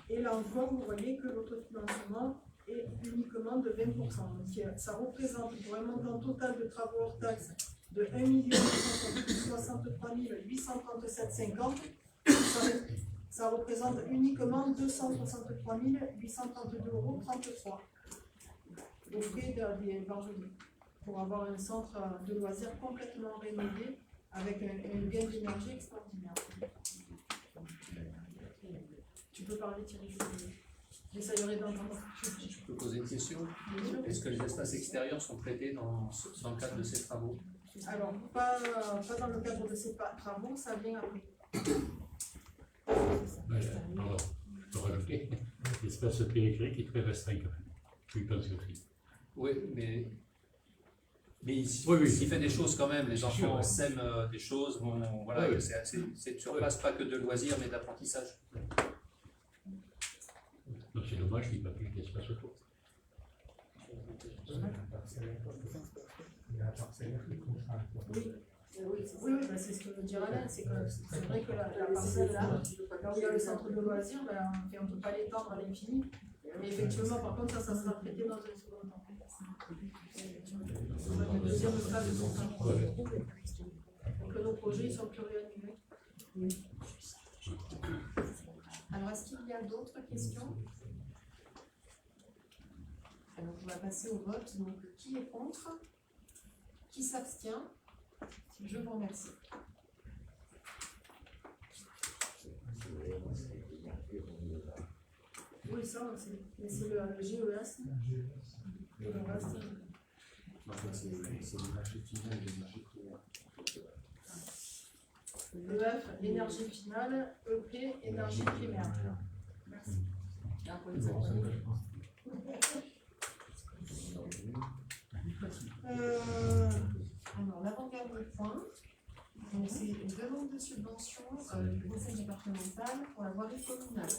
Et là encore, vous voyez que l'autofinancement est uniquement de 20%. Donc ça représente pour un montant total de travaux hors taxe de 1 263 837,50 €. Ça représente uniquement 263 832,33 € au frais des Barjoliers pour avoir un centre de loisirs complètement rénové avec un gain d'énergie extraordinaire. Tu peux parler, Thierry, j'essayerai d'entendre. Je peux poser une question? Est-ce que les espaces extérieurs sont traités dans le cadre de ces travaux? Alors, pas dans le cadre de ces travaux, ça vient après. Pardon, je peux rajouter. L'espace périphérique est très restreint quand même. Je pense aussi. Oui, mais s'il fait des choses quand même, les enfants sèment des choses, voilà, Oui. c'est sur place pas que de loisirs mais d'apprentissage. Donc c'est dommage qu'il n'y ait pas plus d'espace autour. Oui, c'est ce que veut dire Alain, c'est vrai que la parcelle là où il y a le centre de loisirs, on ne peut pas l'étendre à l'infini. Mais effectivement, par contre, ça sera traité dans un second temps. Le deuxième stade de son temps. Donc nos projets ils sont pluriannuels. Alors, est-ce qu'il y a d'autres questions? va passer au vote. Donc, qui est contre? Qui s'abstient? Je vous remercie. Oui, ça, c'est le GES. Le reste, En fait, c'est le marché final des marchés primaires. l'EF, l'énergie finale, EP, énergie primaire. Merci. Alors, l'avant-dernier point, donc c'est une demande de subvention du conseil départemental pour la voirie communale.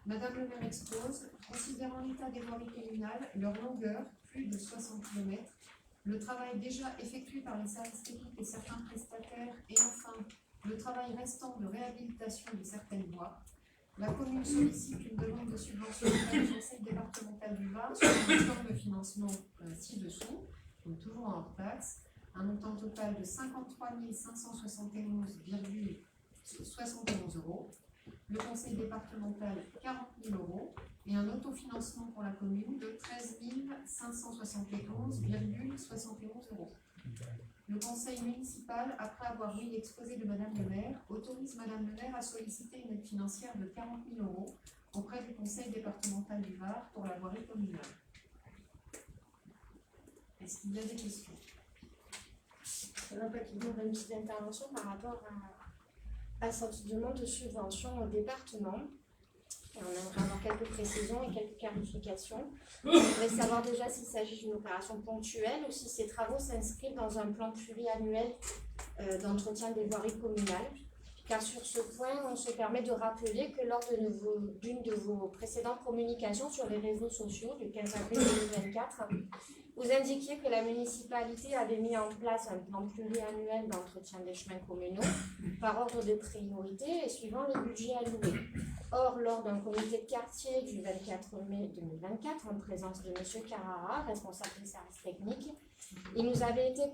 Madame le maire expose, considérant l'état des voiries communales, leur longueur, plus de 60 km, le travail déjà effectué par les services techniques et certains prestataires, et enfin le travail restant de réhabilitation de certaines voies, la commune sollicite une demande de subvention du conseil départemental du Var sur un montant de financement ci-dessous, donc toujours en hors taxe, un montant total de 53 571,71 €. Le conseil départemental 40 000 € et un autofinancement pour la commune de 13 571,71 €. Le conseil municipal, après avoir lu l'exposé de Madame le maire, autorise Madame le maire à solliciter une aide financière de 40 000 € auprès du conseil départemental du Var pour la voirie communale. Est-ce qu'il y a des questions? Une petite intervention par rapport à cette demande de subvention au département. Et on aimerait avoir quelques précisions et quelques clarifications. On voudrait savoir déjà s'il s'agit d'une opération ponctuelle ou si ces travaux s'inscrivent dans un plan pluriannuel d'entretien des voiries communales. Car sur ce point, on se permet de rappeler que lors d'une de vos précédentes communications sur les réseaux sociaux du 15 avril 2024, vous indiquiez que la municipalité avait mis en place un plan pluriannuel d'entretien des chemins communaux par ordre de priorité et suivant le budget alloué. Or, lors d'un comité de quartier du 24 mai 2024, en présence de M. Carrara, responsable des services techniques, il nous avait été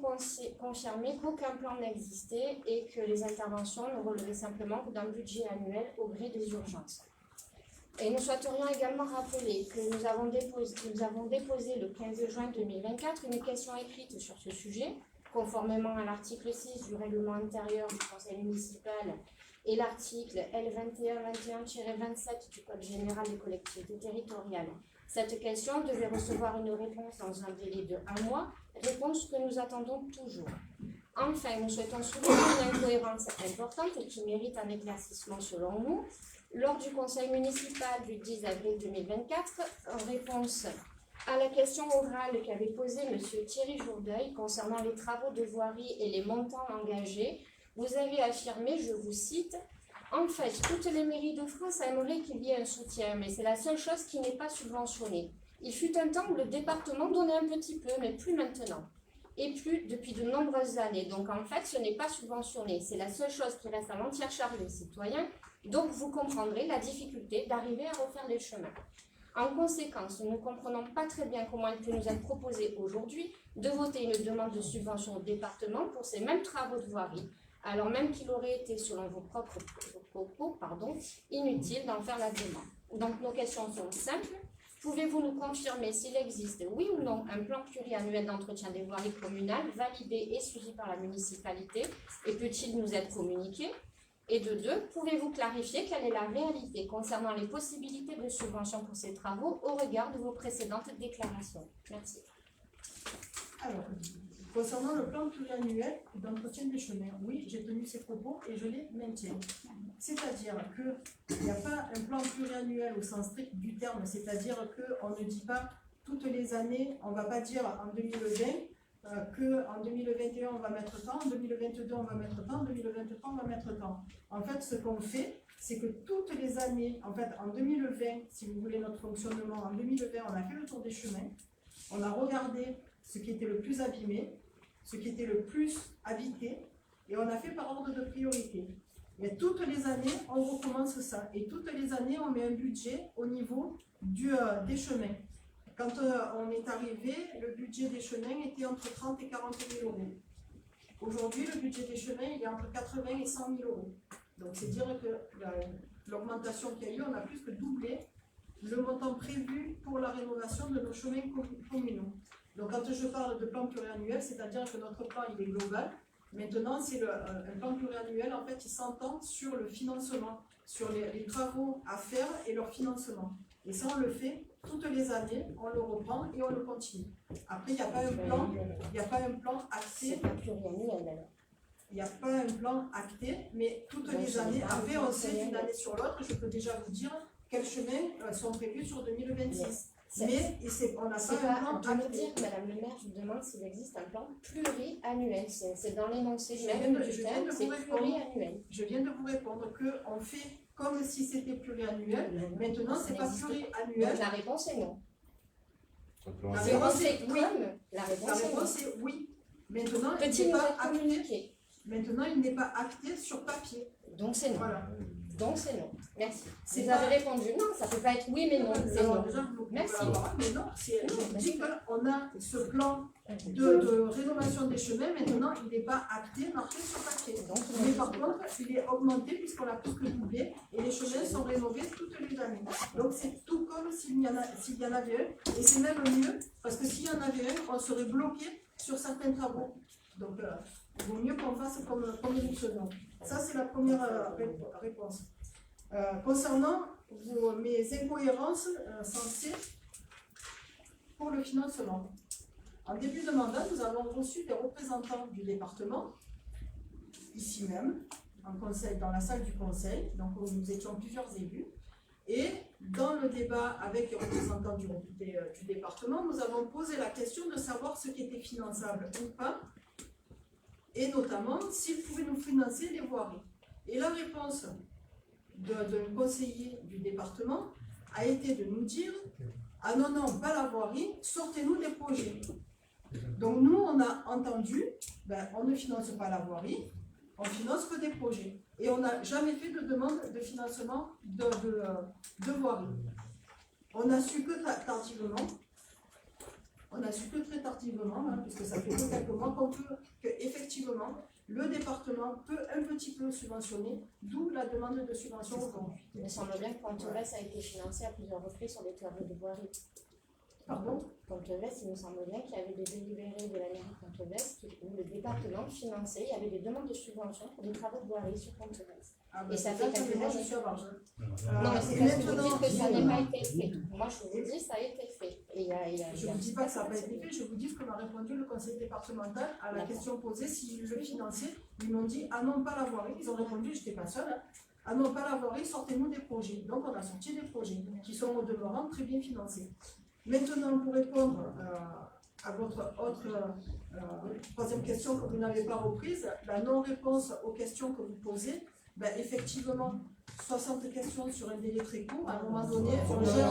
confirmé qu'aucun plan n'existait et que les interventions ne relevaient simplement que d'un budget annuel au gré des urgences. Et nous souhaiterions également rappeler que nous avons déposé le 15 juin 2024 une question écrite sur ce sujet, conformément à l'article 6 du règlement intérieur du conseil municipal et l'article L2121-27 du Code général des collectivités territoriales. Cette question devait recevoir une réponse dans un délai de 1 mois, réponse que nous attendons toujours. Enfin, nous souhaitons souligner une incohérence importante et qui mérite un éclaircissement selon nous. Lors du conseil municipal du 10 avril 2024, en réponse à la question orale qu'avait posée M. Thierry Jourdeuil concernant les travaux de voirie et les montants engagés, vous avez affirmé, je vous cite, « En fait, toutes les mairies de France aimeraient qu'il y ait un soutien, mais c'est la seule chose qui n'est pas subventionnée. Il fut un temps où le département donnait un petit peu, mais plus maintenant. Et plus depuis de nombreuses années. Donc en fait, ce n'est pas subventionné. C'est la seule chose qui reste à l'entière charge des citoyens. Donc vous comprendrez la difficulté d'arriver à refaire les chemins. En conséquence, nous ne comprenons pas très bien comment il peut nous être proposé aujourd'hui de voter une demande de subvention au département pour ces mêmes travaux de voirie, alors même qu'il aurait été, selon vos propres propos, inutile d'en faire la demande. Donc nos questions sont simples. Pouvez-vous nous confirmer s'il existe, oui ou non, un plan pluriannuel d'entretien des voiries communales validé et suivi par la municipalité et peut-il nous être communiqué? Et de deux, pouvez-vous clarifier quelle est la réalité concernant les possibilités de subvention pour ces travaux au regard de vos précédentes déclarations? Merci. Alors, concernant le plan pluriannuel d'entretien des chemins, oui, j'ai tenu ces propos et je les maintiens. C'est-à-dire qu'il n'y a pas un plan pluriannuel au sens strict du terme, c'est-à-dire qu'on ne dit pas toutes les années, on ne va pas dire en 2020 qu'en 2021 on va mettre tant, en 2022 on va mettre tant, en 2023 on va mettre tant. En fait, ce qu'on fait, c'est que toutes les années, en fait en 2020, si vous voulez notre fonctionnement, en 2020 on a fait le tour des chemins, on a regardé ce qui était le plus abîmé, ce qui était le plus habité, et on a fait par ordre de priorité. Et toutes les années, on recommence ça. Et toutes les années, on met un budget au niveau des chemins. Quand on est arrivé, le budget des chemins était entre 30 et 40 000 €. Aujourd'hui, le budget des chemins, il est entre 80 et 100 000 €. Donc, c'est dire que l'augmentation qu'il y a eu, on a plus que doublé le montant prévu pour la rénovation de nos chemins communaux. Donc quand je parle de plan pluriannuel, c'est-à-dire que notre plan il est global. Maintenant, c'est un plan pluriannuel, en fait, il s'entend sur le financement, sur les travaux à faire et leur financement. Et ça, on le fait toutes les années, on le reprend et on le continue. Après, il n'y a pas un plan acté. C'est pas pluriannuel alors. Il n'y a pas un plan acté, mais toutes les années, après, on sait d'une année sur l'autre, je peux déjà vous dire quels chemins sont prévus sur 2026. Mais on n'a pas un plan de me dire, Madame le maire, je vous demande s'il existe un plan pluriannuel. C'est dans l'énoncé même du terme, c'est pluriannuel. Je viens de vous répondre qu'on fait comme si c'était pluriannuel. Maintenant, c'est pas pluriannuel. Donc la réponse est non. La réponse est oui. La réponse est oui. Maintenant, il n'est pas acté. Maintenant, il n'est pas acté sur papier. Donc c'est non. Voilà. Donc c'est non. Merci. C'est vous avez répondu non, ça ne peut pas être oui mais non. C'est non. Merci. Mais non, je dis qu'on a ce plan de rénovation des chemins, maintenant il n'est pas acté, marqué sur papier. Mais par contre, il est augmenté puisqu'on a plus que doublé et les chemins sont rénovés toutes les années. Donc c'est tout comme s'il y en avait un, et c'est même mieux parce que s'il y en avait un, on serait bloqué sur certains travaux. Donc il vaut mieux qu'on fasse comme nous faisons. Ça, c'est la première réponse. Concernant mes incohérences censées pour le financement. En début de mandat, nous avons reçu des représentants du département, ici même, en conseil, dans la salle du conseil, donc nous étions plusieurs élus. Et dans le débat avec les représentants du département, nous avons posé la question de savoir ce qui était finançable ou pas, et notamment s'ils pouvaient nous financer les voiries. Et la réponse d'un conseiller du département a été de nous dire « Ah non, non, pas la voirie, sortez-nous des projets ». Donc nous, on a entendu, on ne finance pas la voirie, on finance que des projets. Et on n'a jamais fait de demande de financement de voirie. On a su que tardivement. On a su que très tardivement, puisque ça fait quelques mois qu'on peut qu'effectivement, le département peut un petit peu subventionner, d'où la demande de subvention aujourd'hui. Il me semble bien que Pontorès a été financé à plusieurs reprises sur des travaux de voirie. Pardon ? Pontorès, il me semble bien qu'il y avait des délibérés de la mairie de Pontorès où le département finançait, il y avait des demandes de subvention pour des travaux de voirie sur Pontorès. Et ça fait quelques années. Je suis à Barge. Non, mais c'est parce que vous dites que ça n'a pas été fait. Moi, je vous dis, ça a été fait. Je ne vous dis pas que ça n'a pas été fait, je vous dis ce que m'a répondu le conseil départemental à la question posée s'ils le finançaient. Ils m'ont dit ah non, pas la voirie. Ils ont répondu, je n'étais pas seule. Ah non, pas la voirie, sortez-nous des projets. Donc on a sorti des projets qui sont au demeurant très bien financés. Maintenant, pour répondre à votre autre troisième question que vous n'avez pas reprise, la non-réponse aux questions que vous posez, effectivement, 60 questions sur un délai très court, à un moment donné, on gère.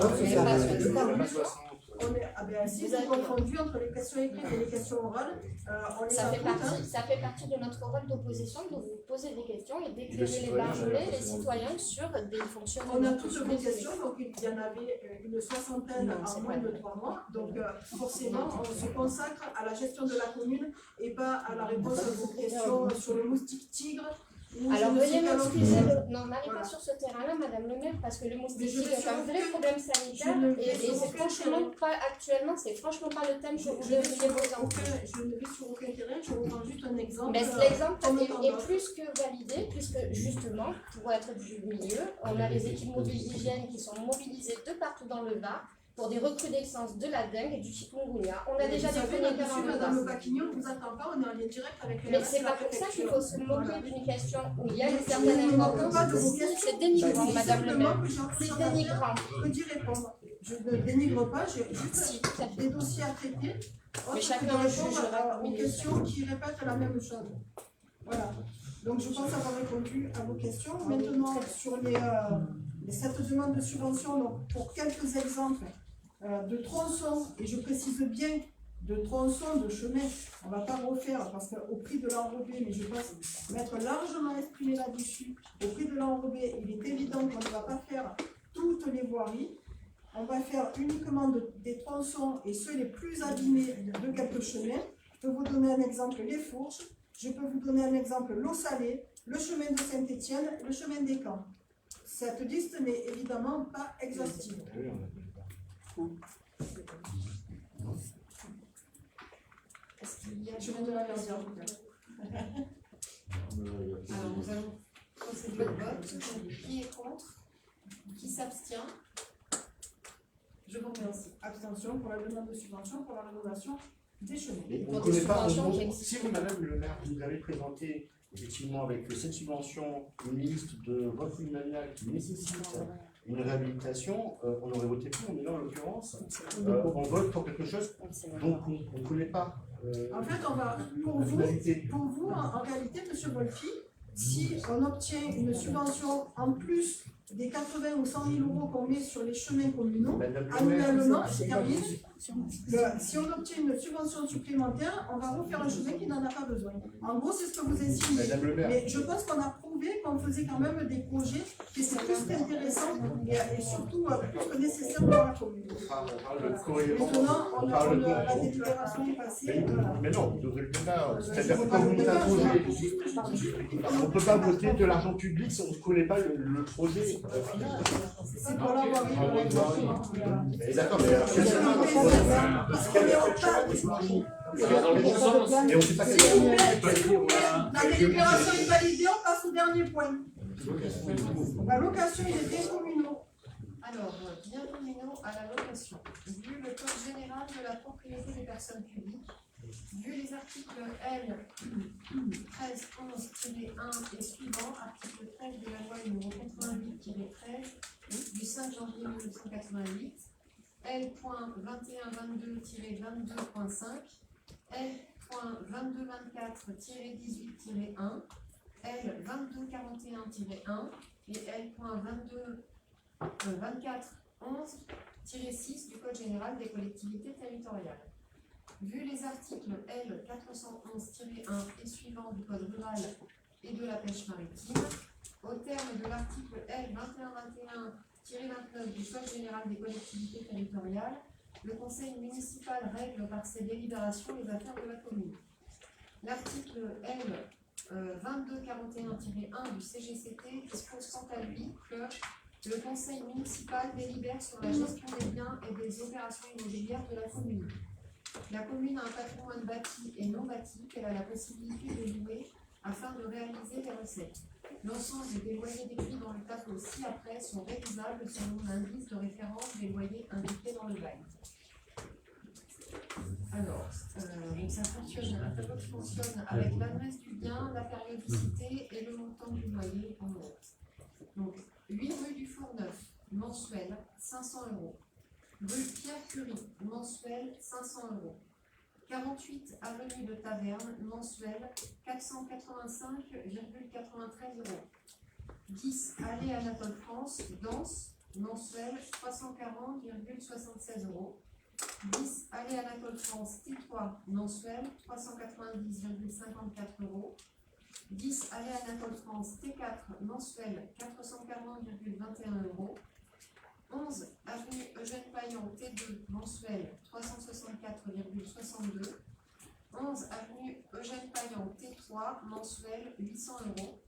Si vous avez confondu entre les questions écrites et les questions orales, on les ça fait partie de notre rôle d'opposition de vous poser des questions et d'éclairer les barbelés, les citoyens sur des fonctionnements. On a toutes vos questions, donc il y en avait une soixantaine en moins de 3 mois. Donc forcément, on se consacre à la gestion de la commune et pas à la réponse à vos questions sur le moustique tigre. Alors veuillez m'excuser, non, n'allez pas sur ce terrain-là, Madame le maire, parce que le moustique est un vrai problème sanitaire et c'est franchement pas actuellement, c'est franchement pas le thème que vous devriez vous en faire. Je ne vais sur aucun terrain, je vous prends juste un exemple. Mais l'exemple est plus que validé, puisque justement, pour être du milieu, on a les équipes mobiles d'hygiène qui sont mobilisées de partout dans le Var pour des recrudescences de la dengue et du chikungunya. On a déjà des chroniqueurs en Madame Paquignon ne vous attend pas, on est en lien direct avec les. Mais c'est pas pour ça qu'il faut se moquer d'une question où il y a une certaine importance. C'est dénigrant, Madame le maire. C'est dénigrant. Je peux y répondre. Je ne dénigre pas, j'ai juste des dossiers à traiter. Mais chacun jugera aux questions qui répètent la même chose. Voilà. Donc je pense avoir répondu à vos questions. Maintenant, sur les 7 demandes de subvention, donc, pour quelques exemples de tronçons, et je précise bien de tronçons de chemin, on ne va pas refaire parce qu'au prix de l'enrobé, mais je pense m'être largement exprimé là-dessus, au prix de l'enrobé, il est évident qu'on ne va pas faire toutes les voiries, on va faire uniquement des tronçons et ceux les plus abîmés de quelques chemins. Je peux vous donner un exemple, les Fourches, je peux vous donner un exemple, l'eau salée, le chemin de Saint-Étienne, le chemin des Camps. cette liste n'est évidemment pas exhaustive. Oui, on a fait pas. Est-ce qu'il y a Je viens de la leur dire. Alors, nous allons procéder au vote. Qui est contre? Qui s'abstient? Je vous remercie. Abstention pour la demande de subvention pour la rénovation des chemins. Et on Pour ne des connaît pas, subventions qui existent. si vous, Madame le maire, vous avez présenté effectivement avec cette subvention une liste de voies maniales qui nécessitent une réhabilitation, on aurait voté pour, mais là en l'occurrence, on vote pour quelque chose dont on ne connaît pas. En fait, on va, pour vous, en réalité, M. Wolfi, si on obtient une subvention en plus des 80 ou 100 000 euros qu'on met sur les chemins communaux, annuellement, je termine, si on obtient une subvention supplémentaire, on va refaire un chemin qui n'en a pas besoin. En gros, c'est ce que vous insinuez. Mais je pense qu'on a prouvé qu'on faisait quand même des projets qui étaient plus qu'intéressants et surtout plus que nécessaires pour la commune. Maintenant, la délibération est passée. Mais non, vous devrez le débat. C'est-à-dire que quand vous mettez un projet, on ne peut pas voter de l'argent public si on ne connaît pas le projet final. C'est pour l'avoir eu. D'accord, mais alors, Parce qu'on est en retard. dans le bon sens. et on ne sait pas S'il vous plaît, la délibération est validée, on passe au dernier point. La location des biens communaux. Alors, biens communaux à la location. Vu le code général de la propriété des personnes publiques, vu les articles L 1311-1 et suivants, article 13 de la loi numéro 88-13 du 5 janvier 1988, L.2122-22.5, L.2224-18-1, L.2241-1 et L.2411-6 du Code général des collectivités territoriales. Vu les articles L. 411-1 et suivants du Code rural et de la pêche maritime, au terme de l'article L. 2121-29 du Code général des collectivités territoriales, le Conseil municipal règle par ses délibérations les affaires de la commune. L'article L. 2241-1 du CGCT dispose quant à lui que le Conseil municipal délibère sur la gestion des biens et des opérations immobilières de la commune. La commune a un patrimoine bâti et non bâti qu'elle a la possibilité de louer afin de réaliser des recettes. L'ensemble des loyers décrits dans le tableau ci-après sont réalisables selon l'indice de référence des loyers indiqués dans le bail. Alors, donc ça fonctionne avec l'adresse du bien, la périodicité et le montant du loyer en note. Donc, 8 rue du Fourneuf, mensuel, 500 €. Rue Pierre-Curie, mensuel, 500 €. 48 avenue de Taverne, mensuel, 485,93 €. 10 allée Anatole France, Danse, mensuel, 340,76 €. 10 allée Anatole France, T3, mensuel, 390,54 €. 10 allée Anatole France, T4, mensuel, 440,21 €. 11 avenue Eugène Payan, T2, mensuel, 364,62 €. 11 avenue Eugène Payan, T3, mensuel, 800 €.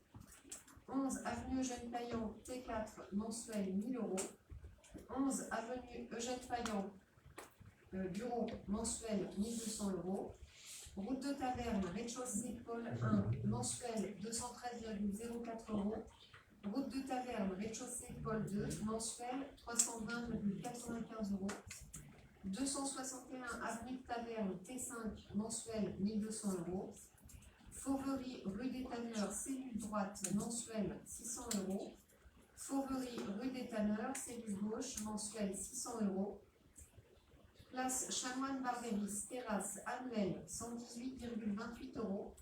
11 avenue Eugène Payan, T4, mensuel, 1000 €. 11 avenue Eugène Payan, bureau, mensuel, 1200 €. Route de Taverne, rez-de-chaussée, Paul 1, mensuel, 213,04 €. Route de Taverne, rez-de-chaussée, Paul 2, mensuel, 320,95 €. 261 avenue de Taverne, T5, mensuel, 1200 €. Fauverie, rue des Tanneurs, cellule droite, mensuel, 600 €. Fauverie, rue des Tanneurs, cellule gauche, mensuel, 600 €. Place Chanoine Barbéris, terrasse, annuel, 118,28 €.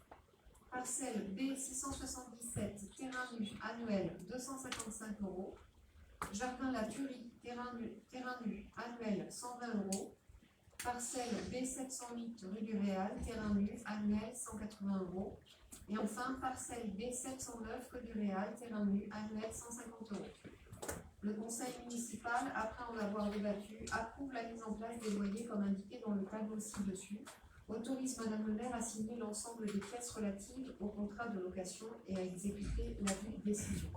Parcelle B 677, terrain nu, annuel, 255 €. Jardin La Turie, terrain nu, annuel, 120 €. Parcelle B 708, rue du Réal, terrain nu, annuel, 180 €. Et enfin, parcelle B 709, rue du Réal, terrain nu, annuel, 150 €. Le conseil municipal, après en avoir débattu, approuve la mise en place des loyers comme indiqué dans le tableau ci-dessus, autorise Madame le maire à signer l'ensemble des pièces relatives au contrat de location et à exécuter la décision.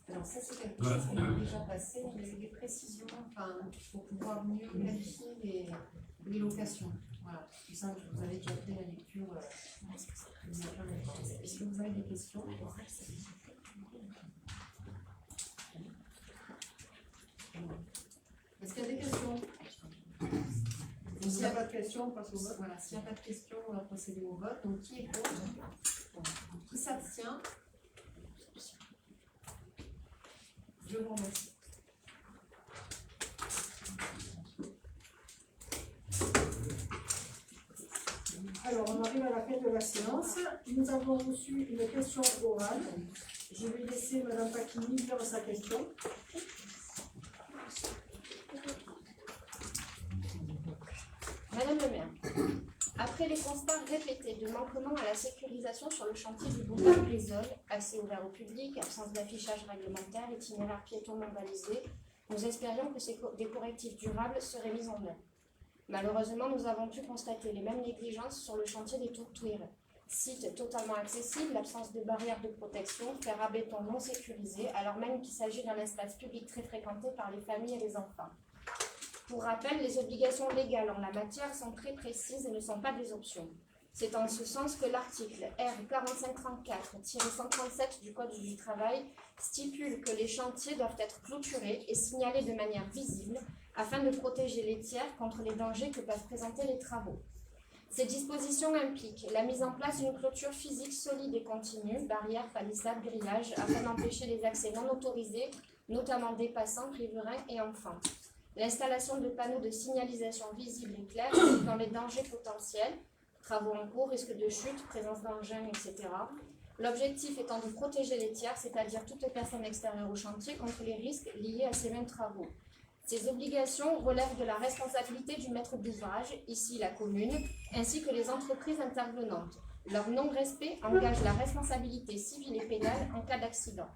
Alors ça c'est quelque chose qui est déjà passé, il y a eu des précisions, pour pouvoir mieux vérifier les locations. Voilà, tout ça, vous avez déjà fait la lecture. Est-ce que vous avez des questions? Est-ce qu'il y a des questions? S'il n'y a pas de questions, on passe au vote. Voilà, s'il n'y a pas de questions, on va procéder au vote. Donc, qui est contre? Qui s'abstient? Je vous remercie. Alors, on arrive à la fin de la séance. Nous avons reçu une question orale. Je vais laisser Mme Pacchini lire sa question. Madame le maire, après les constats répétés de manquements à la sécurisation sur le chantier du boulevard Grisol, accès ouvert au public, absence d'affichage réglementaire, itinéraire piéton non balisé, nous espérions que des correctifs durables seraient mis en œuvre. Malheureusement, nous avons pu constater les mêmes négligences sur le chantier des Tourtuires. Site totalement accessible, l'absence de barrières de protection, fer à béton non sécurisé, alors même qu'il s'agit d'un espace public très fréquenté par les familles et les enfants. Pour rappel, les obligations légales en la matière sont très précises et ne sont pas des options. C'est en ce sens que l'article R4534-137 du Code du travail stipule que les chantiers doivent être clôturés et signalés de manière visible afin de protéger les tiers contre les dangers que peuvent présenter les travaux. Ces dispositions impliquent la mise en place d'une clôture physique solide et continue, barrières, palissades, grillages, afin d'empêcher les accès non autorisés, notamment des passants, riverains et enfants. L'installation de panneaux de signalisation visibles et clairs dans les dangers potentiels, travaux en cours, risque de chute, présence d'engins, etc. L'objectif étant de protéger les tiers, c'est-à-dire toute personne extérieure au chantier, contre les risques liés à ces mêmes travaux. Ces obligations relèvent de la responsabilité du maître d'ouvrage, ici la commune, ainsi que les entreprises intervenantes. Leur non-respect engage la responsabilité civile et pénale en cas d'accident.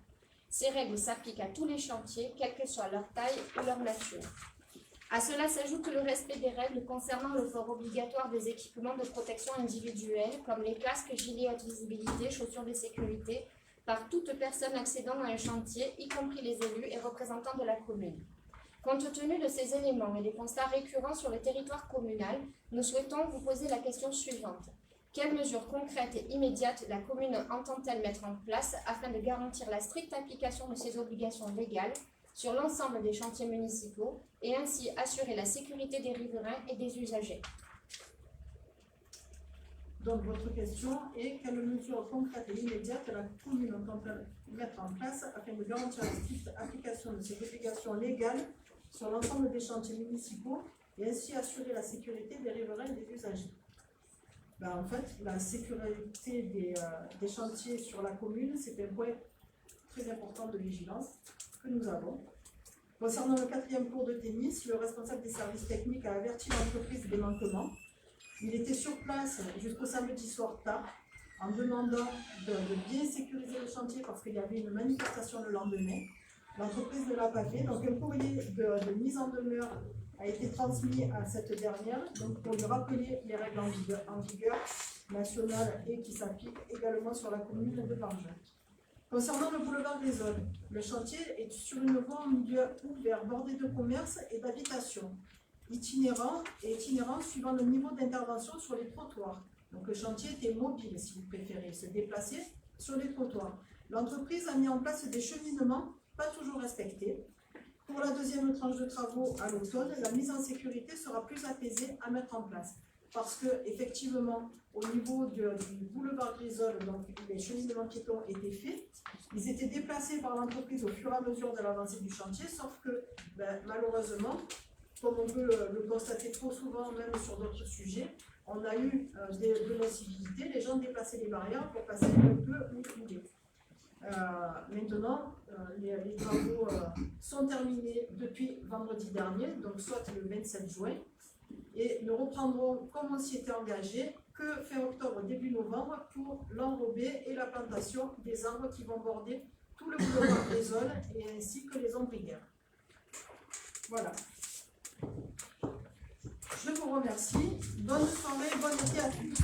Ces règles s'appliquent à tous les chantiers, quelle que soit leur taille ou leur nature. À cela s'ajoute le respect des règles concernant le port obligatoire des équipements de protection individuelle, comme les casques, gilets haute visibilité, chaussures de sécurité, par toute personne accédant à un chantier, y compris les élus et représentants de la commune. Compte tenu de ces éléments et des constats récurrents sur le territoire communal, nous souhaitons vous poser la question suivante. Quelles mesures concrètes et immédiates la commune entend-elle mettre en place afin de garantir la stricte application de ces obligations légales sur l'ensemble des chantiers municipaux et ainsi assurer la sécurité des riverains et des usagers? Donc, votre question est quelles mesures concrètes et immédiates la commune entend-elle mettre en place afin de garantir la stricte application de ces obligations légales sur l'ensemble des chantiers municipaux et ainsi assurer la sécurité des riverains et des usagers? En fait, la sécurité des chantiers sur la commune, c'est un point très important de vigilance que nous avons. Concernant le 4e cours de tennis, le responsable des services techniques a averti l'entreprise des manquements. Il était sur place jusqu'au samedi soir tard en demandant de bien sécuriser le chantier parce qu'il y avait une manifestation le lendemain. L'entreprise ne l'a pas fait, donc un courrier de mise en demeure a été transmis à cette dernière donc pour lui rappeler les règles en vigueur nationales et qui s'appliquent également sur la commune de Langin. Concernant le boulevard Grisol, le chantier est sur une voie en milieu ouvert bordée de commerce et d'habitation, itinérant suivant le niveau d'intervention sur les trottoirs. Donc le chantier était mobile, si vous préférez, se déplacer sur les trottoirs. L'entreprise a mis en place des cheminements pas toujours respectés. Pour la 2e tranche de travaux à l'automne, la mise en sécurité sera plus apaisée à mettre en place. Parce que, effectivement, au niveau du boulevard Grisol, donc les cheminements piétons étaient faits. Ils étaient déplacés par l'entreprise au fur et à mesure de l'avancée du chantier, sauf que, malheureusement, comme on peut le constater trop souvent, même sur d'autres sujets, on a eu de l'incivilité, les gens déplaçaient les barrières pour passer un peu où ils voulaient. Maintenant, les travaux sont terminés depuis vendredi dernier, donc soit le 27 juin, et nous reprendrons, comme on s'y était engagé, que fin octobre, début novembre, pour l'enrobé et la plantation des arbres qui vont border tout le boulevard Grisol et ainsi que les ombriguères. Voilà. Je vous vous remercie. Bonne soirée, bon été à tous.